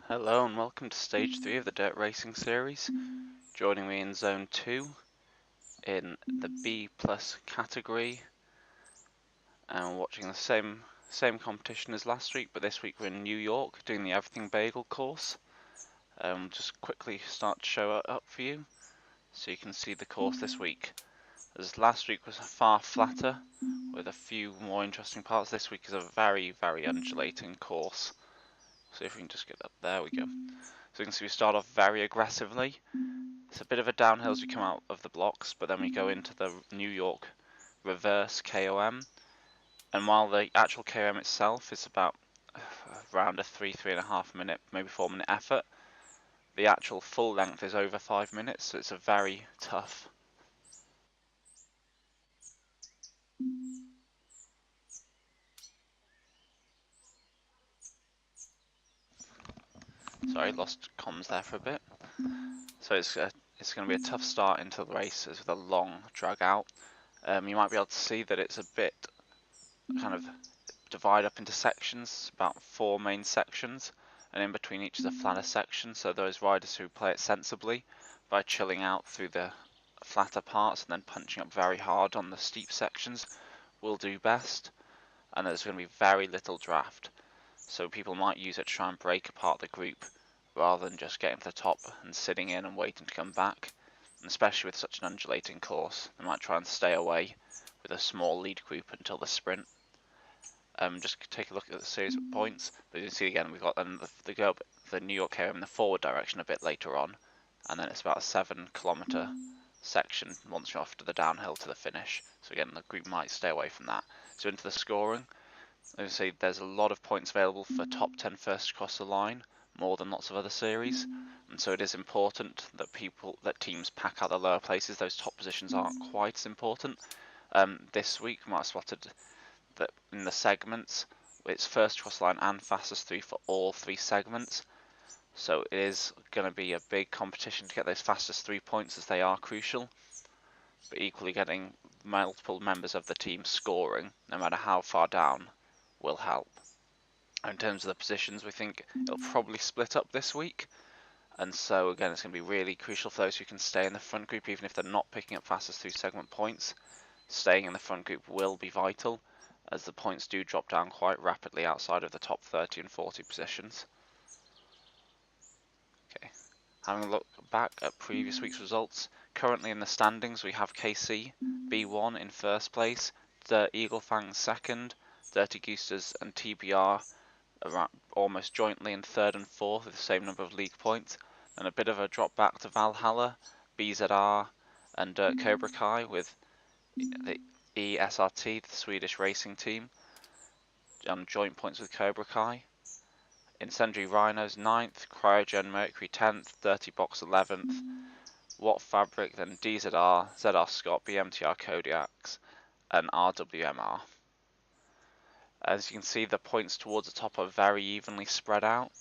Hello and welcome to stage 3 of the Dirt Racing series. Joining me in zone 2 in the B plus category, and watching the same competition as last week, but this week we're in New York doing the Everything Bagel course. Just quickly start to show it up for you so you can see the course this week. As last week was far flatter with a few more interesting parts, this week is a very undulating course. So if we can just get up, there we go. So you can see we start off very aggressively. It's a bit of a downhill as we come out of the blocks, but then we go into the New York reverse KOM. And while the actual KOM itself is about around a 3.5 minute, maybe 4 minute effort, the actual full length is over 5 minutes, so it's a very tough. Sorry, lost comms there for a bit. So it's going to be a tough start into the race with a long drag out. You might be able to see that it's a bit kind of divide up into sections, about 4 main sections, and in between each is a flatter section, so those riders who play it sensibly by chilling out through the flatter parts and then punching up very hard on the steep sections will do best. And there's going to be very little draft, so people might use it to try and break apart the group rather than just getting to the top and sitting in and waiting to come back. And especially with such an undulating course, they might try and stay away with a small lead group until the sprint. Just take a look at the series of points. But you can see again we've got the New York KOM in the forward direction a bit later on, and then it's about a 7-kilometer section once you're off to the downhill to the finish. So again, the group might stay away from that. So into the scoring, as you see, there's a lot of points available for top 10 first across the line, more than lots of other series, and so it is important that teams pack out the lower places. Those top positions aren't quite as important. This week, we might have spotted that in the segments, it's first across the line and fastest through for all 3 segments. So it is going to be a big competition to get those fastest 3 points, as they are crucial. But equally, getting multiple members of the team scoring, no matter how far down, will help. In terms of the positions, we think it'll probably split up this week. And so again, it's going to be really crucial for those who can stay in the front group, even if they're not picking up fastest through segment points. Staying in the front group will be vital, as the points do drop down quite rapidly outside of the top 30 and 40 positions. Okay, having a look back at previous week's results, currently in the standings we have KC B1 in first place, the Eagle Fang second, Dirty Goosters and TBR almost jointly in third and fourth with the same number of league points, and a bit of a drop back to Valhalla, BZR and Cobra Kai with the ESRT, the Swedish racing team, on joint points with Cobra Kai. Incendiary Rhinos 9th, Cryogen Mercury 10th, Dirty Box 11th, Watt Fabric, then DZR, ZR Scott, BMTR Kodiaks, and RWMR. As you can see, the points towards the top are very evenly spread out.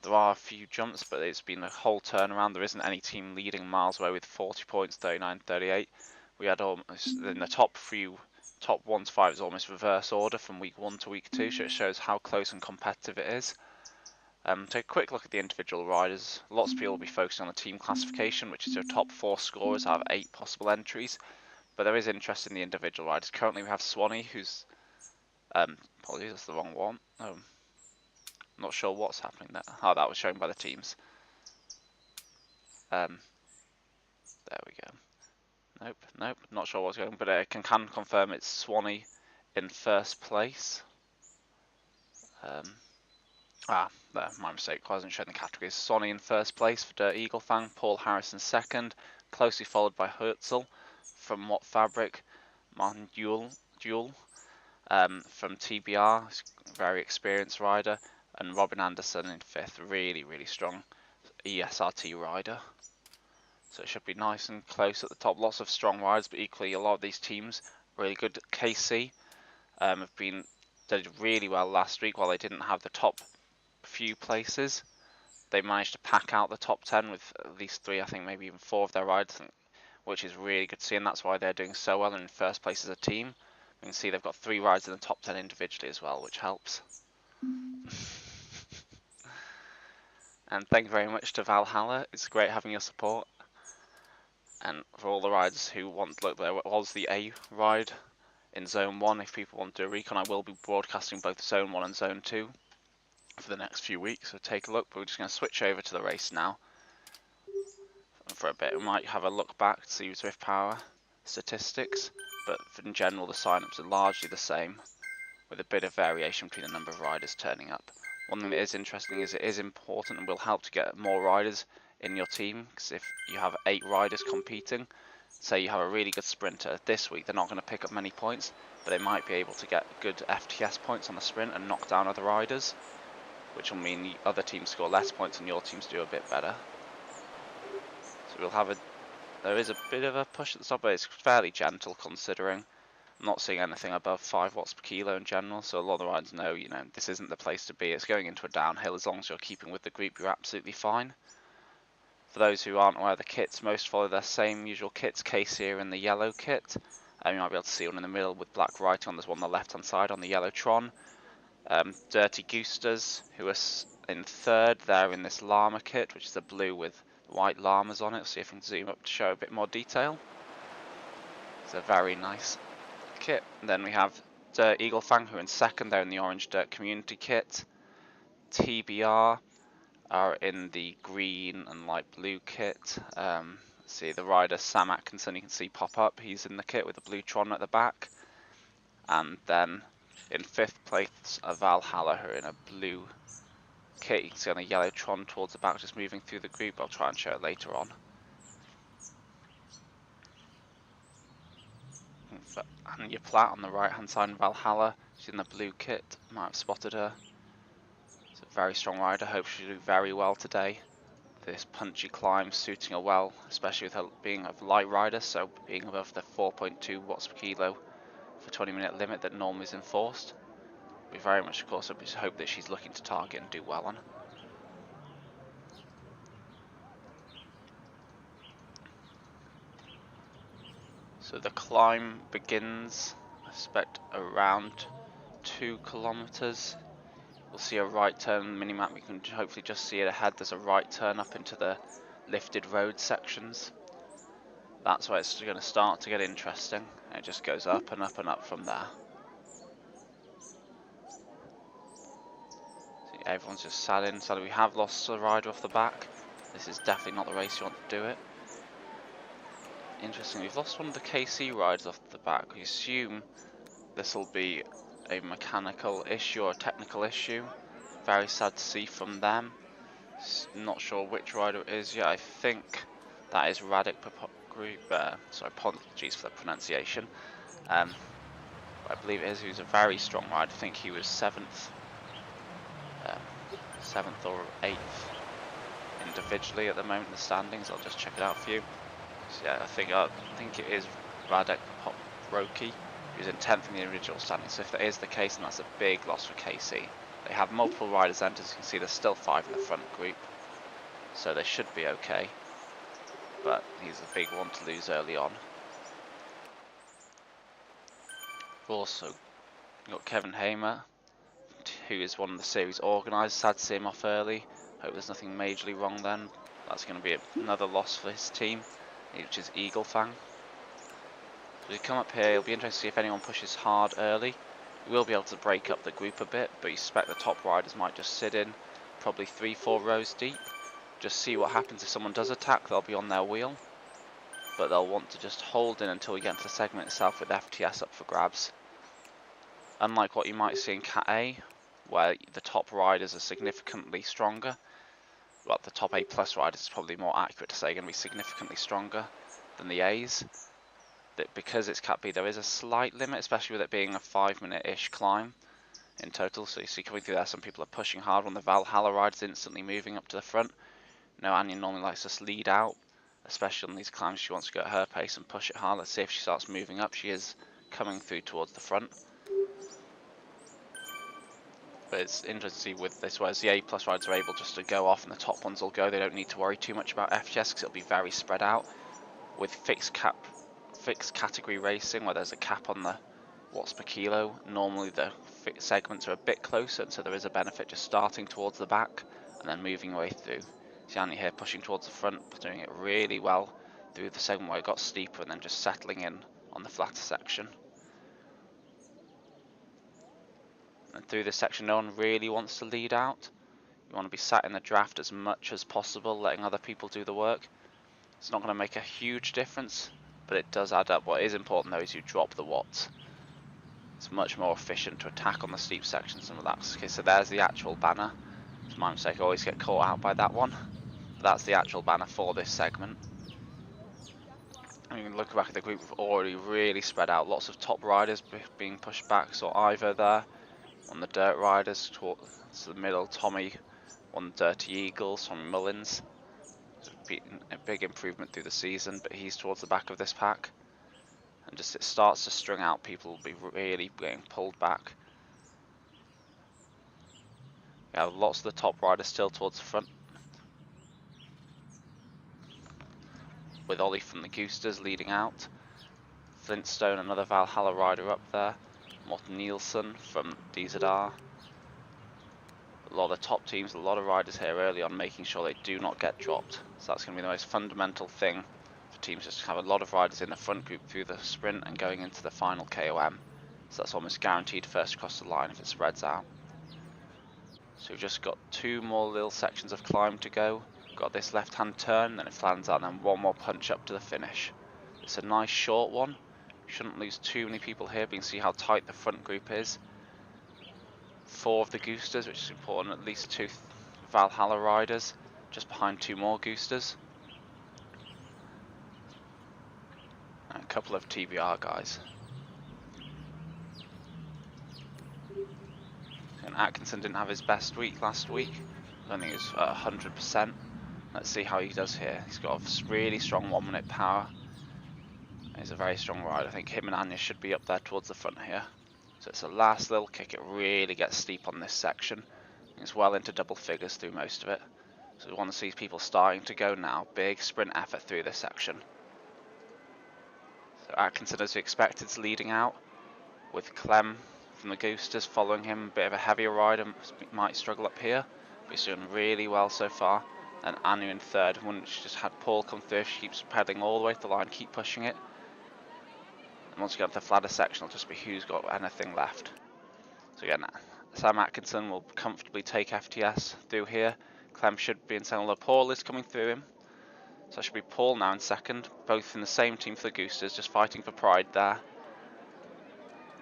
There are a few jumps, but it's been a whole turnaround. There isn't any team leading miles away with 40 points, 39, 38. We had almost in the top 1 to 5 is almost reverse order from week 1 to week 2, so it shows how close and competitive it is. Take a quick look at the individual riders. Lots of people will be focusing on the team classification, which is your top 4 scorers out of 8 possible entries, but there is interest in the individual riders. Currently we have Swanee, who's apologies, that's the wrong one. Not sure what's happening there. Oh, that was shown by the teams. There we go. Nope, not sure what's going on, but I can confirm it's Swanee in first place. There, my mistake, I wasn't showing the categories. Swanee in first place for Dirt Eagle Fang, Paul Harrison second, closely followed by Herzl from Watt Fabric, Martin Duel from TBR, very experienced rider, and Robin Anderson in 5th, really strong ESRT rider. So it should be nice and close at the top. Lots of strong riders, but equally a lot of these teams really good. KC did really well last week. While they didn't have the top few places, they managed to pack out the top 10 with at least 3, I think maybe even 4 of their riders, which is really good to see, and that's why they're doing so well in first place as a team. You can see they've got 3 riders in the top 10 individually as well, which helps. And thank you very much to Valhalla. It's great having your support. And for all the riders who want to look, there was the A ride in Zone 1. If people want to do a recon, I will be broadcasting both Zone 1 and Zone 2 for the next few weeks, so take a look. But we're just going to switch over to the race now for a bit. We might have a look back to see ZwiftPower statistics, but in general the signups are largely the same, with a bit of variation between the number of riders turning up. One thing that is interesting is it is important and will help to get more riders in your team, because if you have 8 riders competing, say you have a really good sprinter, this week they're not going to pick up many points, but they might be able to get good FTS points on the sprint and knock down other riders, which will mean the other teams score less points and your teams do a bit better. So we'll have there is a bit of a push at the top, but it's fairly gentle considering. I'm not seeing anything above 5 watts per kilo in general, so a lot of the riders know, this isn't the place to be. It's going into a downhill. As long as you're keeping with the group, you're absolutely fine. For those who aren't aware of the kits, most follow their same usual kits. Casey in the yellow kit. You might be able to see one in the middle with black writing on. There's one on the left-hand side on the yellow Tron. Dirty Goosters, who are in 3rd, they're in this llama kit, which is the blue with white llamas on it. See if I can zoom up to show a bit more detail. It's a very nice kit. And then we have Eagle Fang, who are in 2nd, they're in the orange Dirt Community kit. TBR are in the green and light blue kit. See the rider Sam Atkinson, you can see pop up, he's in the kit with the blue Tron at the back. And then in 5th place are Valhalla, who are in a blue kit. You can see on the yellow Tron towards the back, just moving through the group. I'll try and show it later on. And your Platt on the right hand side, Valhalla, she's in the blue kit. Might have spotted her. It's a very strong rider, hope she'll do very well today. This punchy climb suiting her well, especially with her being a light rider, so being above the 4.2 watts per kilo for 20-minute limit that normally is enforced. We very much, of course, hope that she's looking to target and do well on. So the climb begins, I suspect, around 2 kilometers. We'll see a right turn minimap. We can hopefully just see it ahead. There's a right turn up into the lifted road sections. That's where it's going to start to get interesting. It just goes up and up and up from there. See, everyone's just sat in. So we have lost a rider off the back. This is definitely not the race you want to do it. Interesting, we've lost one of the KC riders off the back. We assume this will be a mechanical issue or a technical issue. Very sad to see from them. Not sure which rider it is yet. I think that is Radek Group. Sorry, apologies for the pronunciation. I believe it is. Who's a very strong rider. I think he was 7th or 8th individually at the moment in the standings. I'll just check it out for you. So yeah, I think it is Radek Poproki, who's in 10th in the individual standings. So if that is the case, then that's a big loss for KC. They have multiple riders entered. As you can see, there's still 5 in the front group, so they should be okay. But he's a big one to lose early on. Also, we've got Kevin Hamer, who is one of the series organisers. Sad to see him off early. Hope there's nothing majorly wrong then. That's going to be another loss for his team, which is Eagle Fang. So we come up here, it'll be interesting to see if anyone pushes hard early. We will be able to break up the group a bit, but you suspect the top riders might just sit in, probably 3-4 rows deep. Just see what happens. If someone does attack, they'll be on their wheel, but they'll want to just hold in until we get into the segment itself with FTS up for grabs. Unlike what you might see in Cat A, where the top riders are significantly stronger, well, the top A plus riders is probably more accurate to say going to be significantly stronger than the A's. That because it's Cat B, there is a slight limit, especially with it being a 5-minute-ish climb in total. So you see coming through there, some people are pushing hard on the Valhalla riders, instantly moving up to the front. Anya normally likes to lead out, especially on these climbs. She wants to go at her pace and push it hard. Let's see if she starts moving up. She is coming through towards the front. But it's interesting to see with this, whereas the A plus riders are able just to go off and the top ones will go. They don't need to worry too much about FTS because it'll be very spread out. With fixed category racing, where there's a cap on the watts per kilo. Normally the segments are a bit closer, so there is a benefit just starting towards the back and then moving your way through. See Anya here pushing towards the front, doing it really well through the segment where it got steeper and then just settling in on the flatter section. And through this section no one really wants to lead out. You want to be sat in the draft as much as possible, letting other people do the work. It's not going to make a huge difference, but it does add up. What is important though is you drop the watts. It's much more efficient to attack on the steep sections than relax. Okay, so there's the actual banner. It's my mistake, I always get caught out by that one. But that's the actual banner for this segment. And you can look back at the group, we've already really spread out. Lots of top riders being pushed back. So Ivor there on the dirt riders towards the middle. Tommy on Dirty Eagles from Mullins. A big improvement through the season, but he's towards the back of this pack. And just it starts to string out, people will be really getting pulled back. You have lots of the top riders still towards the front, with Ollie from the Goosters leading out. Flintstone, another Valhalla rider up there. Morten Nielsen from DZR. A lot of top teams, a lot of riders here early on making sure they do not get dropped. So that's going to be the most fundamental thing for teams, just to have a lot of riders in the front group through the sprint and going into the final KOM. So that's almost guaranteed first across the line if it spreads out. So we've just got 2 more little sections of climb to go. Got this left hand turn, then it flattens out, and then 1 more punch up to the finish. It's a nice short one. Shouldn't lose too many people here, but you can see how tight the front group is. 4 of the Goosters, which is important, at least 2 Valhalla riders, just behind 2 more Goosters. And a couple of TBR guys. And Atkinson didn't have his best week last week. I don't think it was 100%. Let's see how he does here. He's got a really strong 1 minute power. He's a very strong rider. I think him and Anya should be up there towards the front here. So it's the last little kick. It really gets steep on this section. It's well into double figures through most of it. So we want to see people starting to go now. Big sprint effort through this section. So Atkinson, as we expected, is leading out, with Clem from the Goosters following him. A bit of a heavier rider, might struggle up here, but he's doing really well so far. And Anu in third. She just had Paul come through. She keeps pedaling all the way to the line, keep pushing it. And once you get to the flatter section, it'll just be who's got anything left. So again, Sam Atkinson will comfortably take FTS through here. Clem should be in second, although Paul is coming through him. So that should be Paul now in second, both in the same team for the Goosters, just fighting for pride there.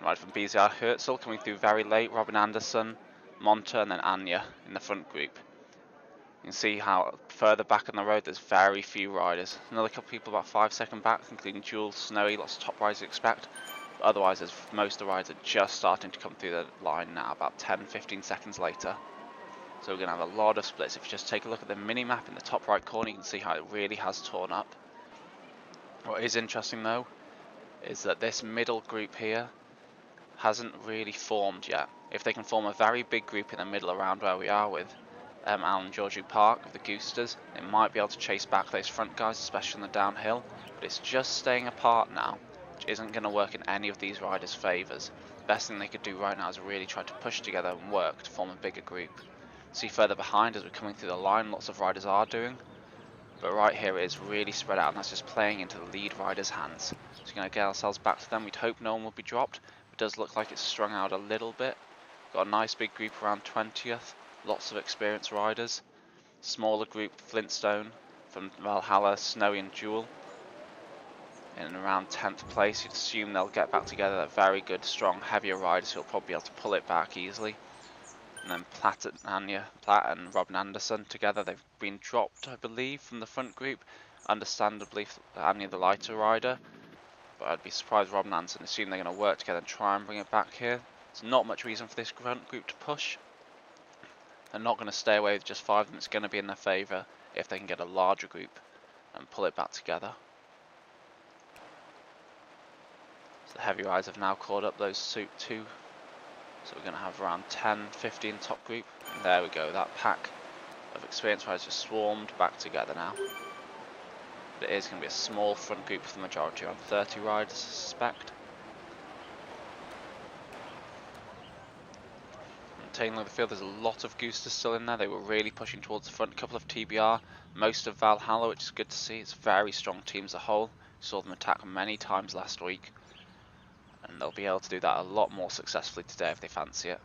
Right from BZR, Herzl coming through very late, Robin Anderson, Monta, and then Anya in the front group. You can see how further back on the road there's very few riders. Another couple of people about 5 seconds back, including Jules, Snowy, lots of top riders you expect. But otherwise, most of the riders are just starting to come through the line now, about 10-15 seconds later. So we're going to have a lot of splits. If you just take a look at the mini-map in the top right corner, you can see how it really has torn up. What is interesting though, is that this middle group here hasn't really formed yet. If they can form a very big group in the middle around where we are with Alan Georgiou Park of the Goosters, they might be able to chase back those front guys, especially on the downhill, but it's just staying apart now, which isn't going to work in any of these riders' favours. The best thing they could do right now is really try to push together and work to form a bigger group. See further behind as we're coming through the line, lots of riders are doing, but right here it is really spread out, and that's just playing into the lead riders' hands. So we're going to get ourselves back to them. We'd hope no one will be dropped. It does look like it's strung out a little bit. Got a nice big group around 20th, lots of experienced riders. Smaller group, Flintstone from Valhalla, Snowy and Jewel in around 10th place. You'd assume they'll get back together. They're very good, strong, heavier riders who'll probably be able to pull it back easily. And then Platt and Robin Anderson together. They've been dropped, I believe, from the front group. Understandably, Anya the lighter rider. But I'd be surprised Robin Anderson assume they're going to work together and try and bring it back here. There's not much reason for this front group to push. They're not going to stay away with just 5 of them. It's going to be in their favour if they can get a larger group and pull it back together. So the heavy riders have now caught up those 2. So we're going to have around 10-15 top group. And there we go, that pack of experienced riders just swarmed back together now. But it is going to be a small front group for the majority, around 30 riders I suspect. tail of the field. There's a lot of Goosters still in there. They were really pushing towards the front. A couple of TBR, most of Valhalla, which is good to see. It's a very strong team as a whole. Saw them attack many times last week, and they'll be able to do that a lot more successfully today if they fancy it.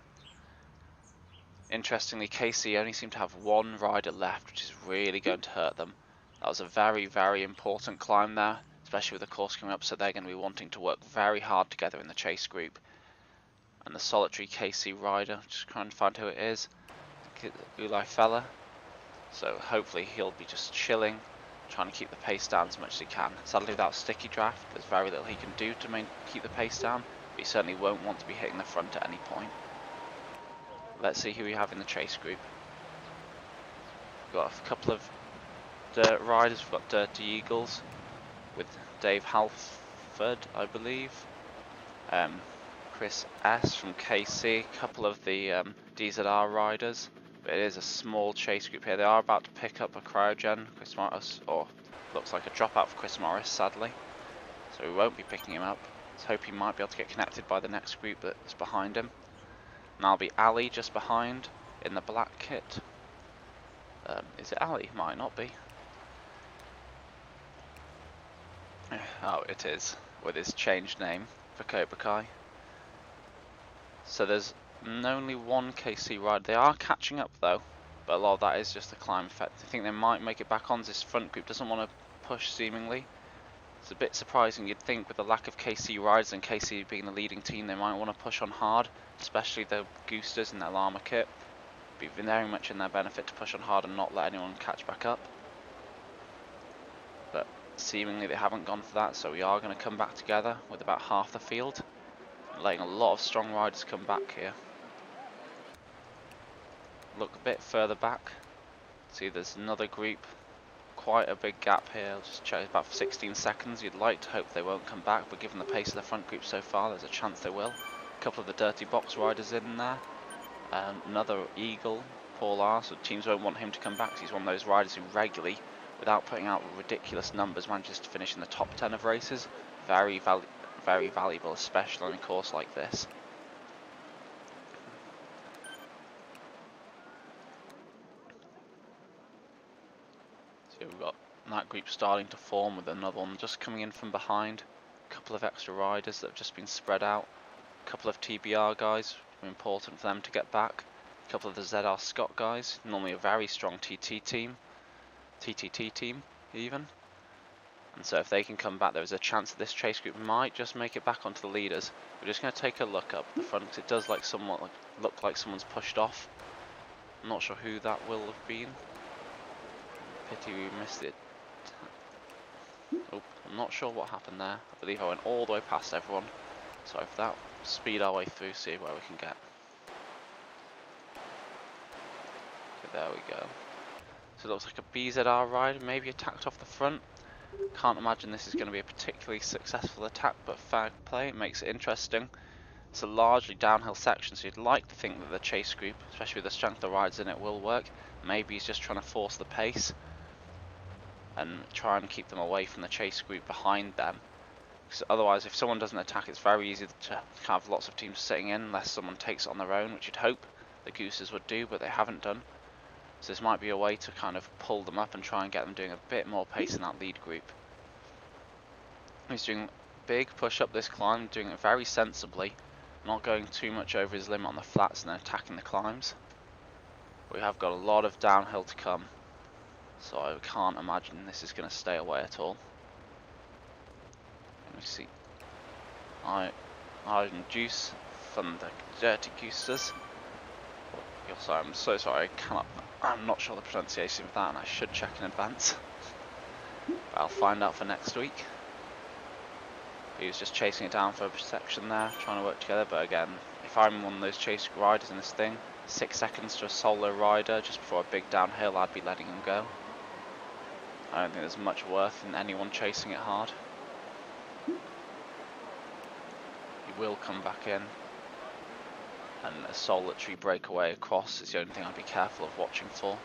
Interestingly, KC only seem to have one rider left, which is really going to hurt them. That was a very, very important climb there, especially with the course coming up, so they're going to be wanting to work very hard together in the chase group. And the solitary KC rider, just trying to find who it is, Ulai fella. So hopefully he'll be just chilling, trying to keep the pace down as much as he can. Sadly, without sticky draft, there's very little he can do to keep the pace down, but he certainly won't want to be hitting the front at any point. Let's see who we have in the chase group. We've got a couple of dirt riders. We've got Dirty Eagles with Dave Halford, I believe. Chris S from KC, a couple of the DZR riders. But it is a small chase group here. They are about to pick up a cryogen, Chris Morris, or looks like a dropout for Chris Morris, sadly. So we won't be picking him up. Let's hope he might be able to get connected by the next group that's behind him. And that'll be Ali just behind in the black kit. Is it Ali? Might not be. Oh, it is, with his changed name for Cobra Kai. So there's only one KC ride. They are catching up though, but a lot of that is just the climb effect. I think they might make it back on. This front group doesn't want to push seemingly. It's a bit surprising. You'd think with the lack of KC riders and KC being the leading team, they might want to push on hard, especially the Goosters in their llama kit. It'd be very much in their benefit to push on hard and not let anyone catch back up. But seemingly they haven't gone for that, so we are going to come back together with about half the field, letting a lot of strong riders come back here. Look a bit further back. See, there's another group. Quite a big gap here. I'll just check, about 16 seconds. You'd like to hope they won't come back, but given the pace of the front group so far, there's a chance they will. A couple of the dirty box riders in there. Another Eagle, Paul R. So teams won't want him to come back because he's one of those riders who regularly, without putting out ridiculous numbers, manages to finish in the top 10 of races. Very valuable, especially on a course like this. We've got that group starting to form with another one just coming in from behind. A couple of extra riders that have just been spread out. A couple of TBR guys, important for them to get back. A couple of the ZR Scott guys, normally a very strong TTT team even. And so if they can come back, there is a chance that this chase group might just make it back onto the leaders. We're just going to take a look up the front because it does look like someone's pushed off. I'm not sure who that will have been. Pity we missed it. Oh, I'm not sure what happened there. I believe I went all the way past everyone. Sorry for that. Speed our way through, see where we can get. Okay, there we go. So it looks like a BZR ride, maybe attacked off the front. Can't imagine this is going to be a particularly successful attack, but fair play, it makes it interesting. It's a largely downhill section, so you'd like to think that the chase group, especially with the strength of the riders in it, will work. Maybe he's just trying to force the pace and try and keep them away from the chase group behind them. Because otherwise, if someone doesn't attack, it's very easy to have lots of teams sitting in unless someone takes it on their own, which you'd hope the Gooses would do, but they haven't done. So this might be a way to kind of pull them up and try and get them doing a bit more pace in that lead group. He's doing a big push up this climb, doing it very sensibly, not going too much over his limit on the flats and then attacking the climbs. We have got a lot of downhill to come, so I can't imagine this is going to stay away at all. Let me see. Iron Juice from the Dirty Goosters. Oh, sorry, I'm so sorry, I'm not sure the pronunciation of that, and I should check in advance. But I'll find out for next week. He was just chasing it down for a section there, trying to work together, but again, if I'm one of those chase riders in this thing, 6 seconds to a solo rider just before a big downhill, I'd be letting him go. I don't think there's much worth in anyone chasing it hard. He will come back in, and a solitary breakaway across is the only thing I'd be careful of watching for.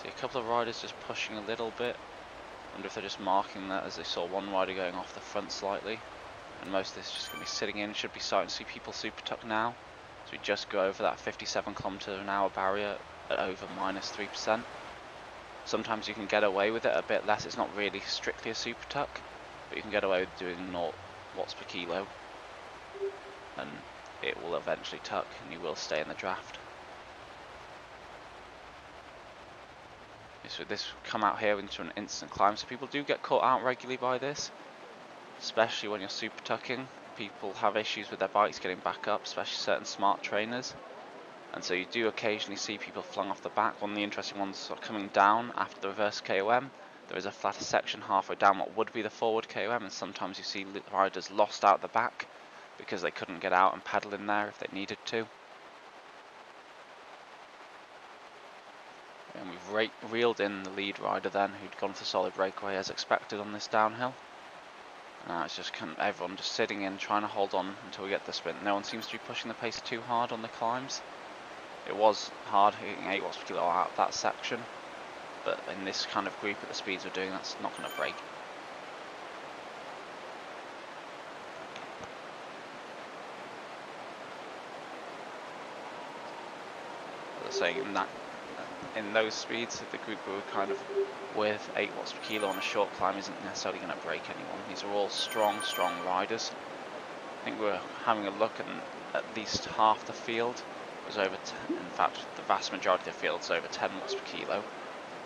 See a couple of riders just pushing a little bit. Wonder if they're just marking that as they saw one rider going off the front slightly, and most of this is just going to be sitting in. Should be starting to see people super tuck now. So we just go over that 57 km/h barrier at over -3%. Sometimes you can get away with it a bit less. It's not really strictly a super tuck, but you can get away with doing 0 watts per kilo, and it will eventually tuck and you will stay in the draft. So this come out here into an instant climb, so people do get caught out regularly by this, especially when you're super tucking. People have issues with their bikes getting back up, especially certain smart trainers, and so you do occasionally see people flung off the back. One of the interesting ones are coming down after the reverse KOM. There is a flatter section halfway down what would be the forward KOM, and sometimes you see riders lost out the back because they couldn't get out and pedal in there if they needed to. And we've reeled in the lead rider then, who'd gone for solid breakaway as expected on this downhill. And now it's just everyone just sitting in, trying to hold on until we get the sprint. No one seems to be pushing the pace too hard on the climbs. It was hard hitting 8 watts per kilo out of that section, but in this kind of group at the speeds we're doing, that's not going to break. As I was saying, in those speeds, the group we were kind of with, 8 watts per kilo on a short climb isn't necessarily going to break anyone. These are all strong riders. I think we're having a look, and at least half the field was over, in fact the vast majority of the field is over 10 watts per kilo.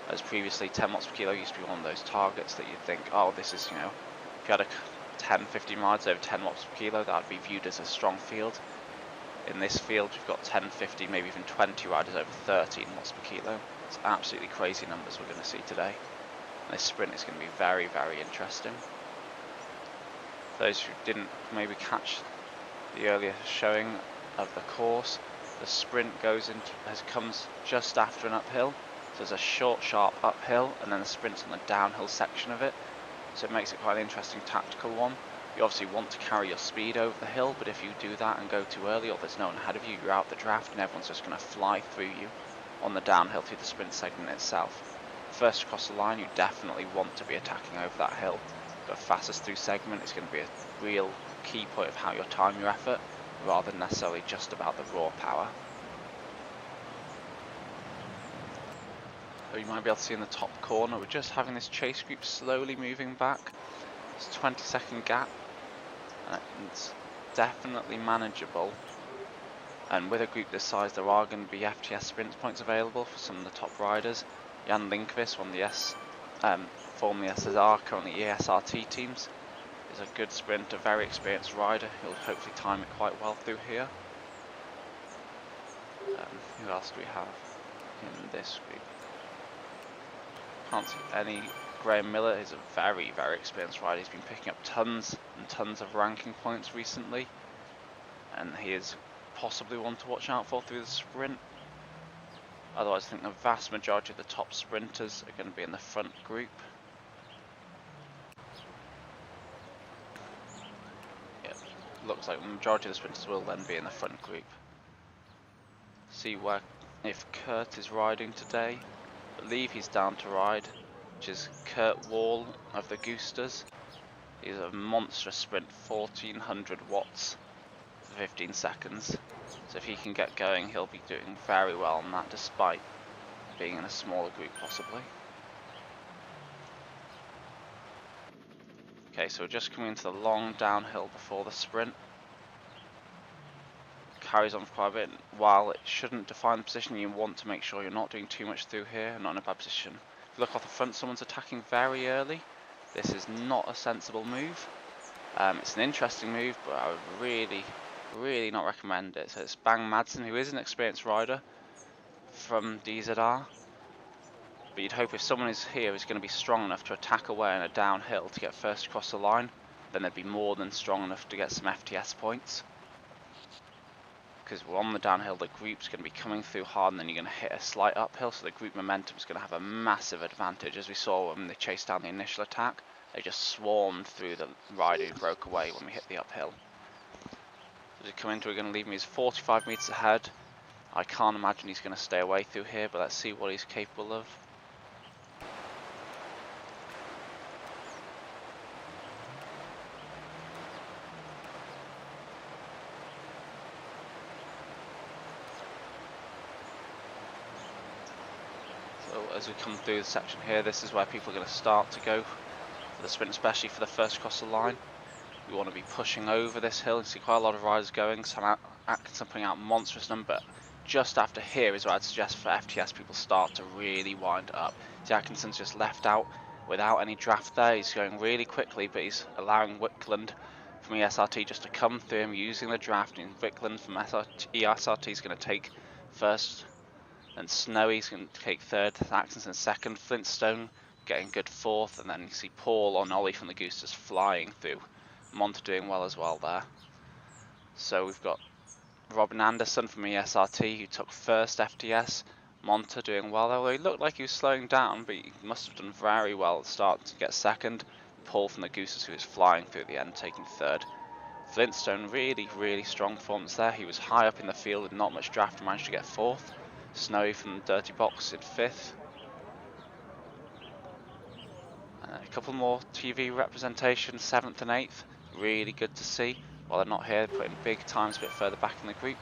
As previously 10 watts per kilo used to be one of those targets that you'd think, oh, this is, you know, if you had a 10-15 rides over 10 watts per kilo, that would be viewed as a strong field. In this field we've got 10, 15, maybe even 20 riders over 13 watts per kilo. It's absolutely crazy numbers we're going to see today. And this sprint is going to be very, very interesting. For those who didn't maybe catch the earlier showing of the course, the sprint comes just after an uphill. So there's a short, sharp uphill, and then the sprint's on the downhill section of it. So it makes it quite an interesting tactical one. You obviously want to carry your speed over the hill, but if you do that and go too early, or there's no one ahead of you, you're out the draft and everyone's just going to fly through you on the downhill through the sprint segment itself. First across the line, you definitely want to be attacking over that hill, but fastest through segment is going to be a real key point of how you time your effort, rather than necessarily just about the raw power. So you might be able to see in the top corner, we're just having this chase group slowly moving back. It's a 20-second gap, and it's definitely manageable. And with a group this size, there are going to be FTS sprint points available for some of the top riders. Jan Lindqvist, one of the formerly SSR, currently ESRT teams, is a good sprinter, very experienced rider. He'll hopefully time it quite well through here. Who else do we have in this group? Can't see any. Graham Miller is a very, very experienced rider. He's been picking up tons and tons of ranking points recently, and he is possibly one to watch out for through the sprint. Otherwise, I think the vast majority of the top sprinters are going to be in the front group. Yeah, looks like the majority of the sprinters will then be in the front group. See if Kurt is riding today. I believe he's down to ride, which is Kurt Wall of the Goosters. He's a monstrous sprint, 1400 watts for 15 seconds. So if he can get going, he'll be doing very well on that, despite being in a smaller group possibly. Okay, so we're just coming into the long downhill before the sprint. Carries on for quite a bit. While it shouldn't define the position, you want to make sure you're not doing too much through here and not in a bad position. If you look off the front, someone's attacking very early. This is not a sensible move. It's an interesting move, but I would really not recommend it. So it's Bang Madsen, who is an experienced rider from DZR. But you'd hope if someone is here who's going to be strong enough to attack away in a downhill to get first across the line, then they'd be more than strong enough to get some FTS points. Because we're on the downhill, the group's going to be coming through hard, and then you're going to hit a slight uphill, so the group momentum is going to have a massive advantage. As we saw when they chased down the initial attack, they just swarmed through the rider who broke away when we hit the uphill. As we come into, we're going to leave him, he's 45 metres ahead. I can't imagine he's going to stay away through here, but let's see what he's capable of. So as we come through the section here, this is where people are going to start to go for the sprint, especially for the first across the line. We want to be pushing over this hill. You see quite a lot of riders going, some Atkinson putting out a monstrous number. Just after here is where I'd suggest for FTS people start to really wind up. See, Atkinson's just left out without any draft there. He's going really quickly, but he's allowing Wickland from ESRT just to come through him using the draft. And Wickland from ESRT is going to take first, and Snowy's going to take third, Atkinson second, Flintstone getting good fourth, and then you see Paul on Ollie from the Goose just flying through. Monta doing well as well there. So we've got Robin Anderson from ESRT who took first FTS. Monta doing well, although he looked like he was slowing down, but he must have done very well at the start to get second. Paul from the Gooses who was flying through the end taking third. Flintstone really strong performance there. He was high up in the field with not much draft and managed to get fourth. Snowy from the Dirty Box in fifth. A couple more TV representations, 7th and 8th. Really good to see. While they're not here, they're putting big times a bit further back in the group.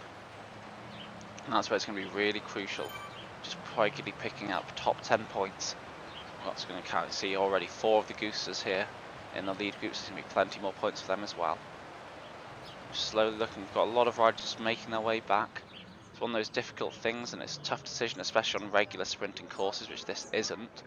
And that's where it's going to be really crucial. Just regularly picking up top 10 points. That's going to count. See already 4 of the Gooses here in the lead groups. There's going to be plenty more points for them as well. Just slowly looking, we've got a lot of riders just making their way back. It's one of those difficult things and it's a tough decision, especially on regular sprinting courses, which this isn't.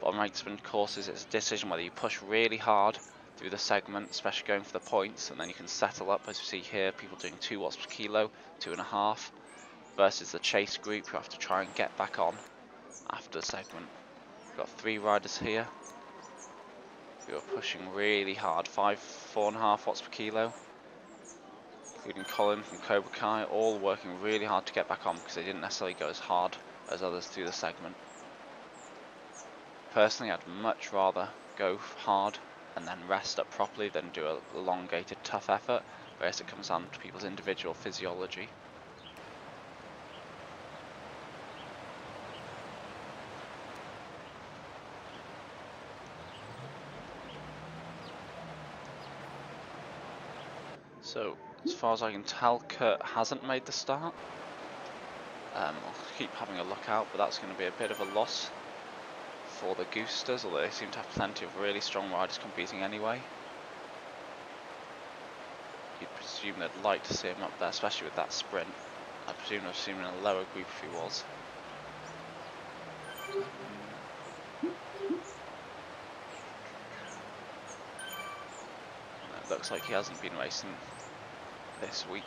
But on regular sprint courses, it's a decision whether you push really hard through the segment, especially going for the points, and then you can settle up, as you see here, people doing 2 watts per kilo, 2.5, versus the chase group who have to try and get back on after the segment. We've got 3 riders here who are pushing really hard, 4.5 watts per kilo, including Colin from Cobra Kai, all working really hard to get back on because they didn't necessarily go as hard as others through the segment. Personally, I'd much rather go hard and then rest up properly than do a elongated tough effort, whereas it comes down to people's individual physiology. So, as far as I can tell, Kurt hasn't made the start. I'll keep having a look out, but that's going to be a bit of a loss for the Goosters, although they seem to have plenty of really strong riders competing anyway. You'd presume they'd like to see him up there, especially with that sprint. I presume I've seen him in a lower group if he was. It looks like he hasn't been racing this week.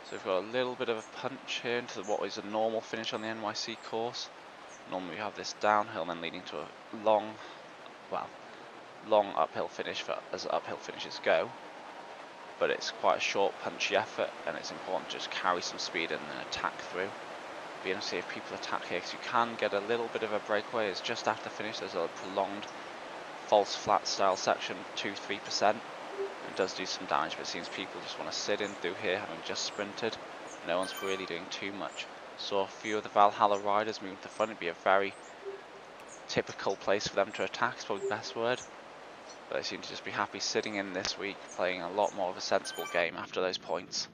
So we've got a little bit of a punch here into what is a normal finish on the NYC course. Normally we have this downhill and then leading to a long uphill finish as uphill finishes go. But it's quite a short, punchy effort, and it's important to just carry some speed and then attack through. Be able to see if people attack here, because you can get a little bit of a breakaway. As just after finish, there's a prolonged false flat style section, 2-3%. It does do some damage, but it seems people just want to sit in through here, having just sprinted. No one's really doing too much. Saw a few of the Valhalla riders moving to the front. It'd be a very typical place for them to attack, is probably the best word. But they seem to just be happy sitting in this week, playing a lot more of a sensible game after those points.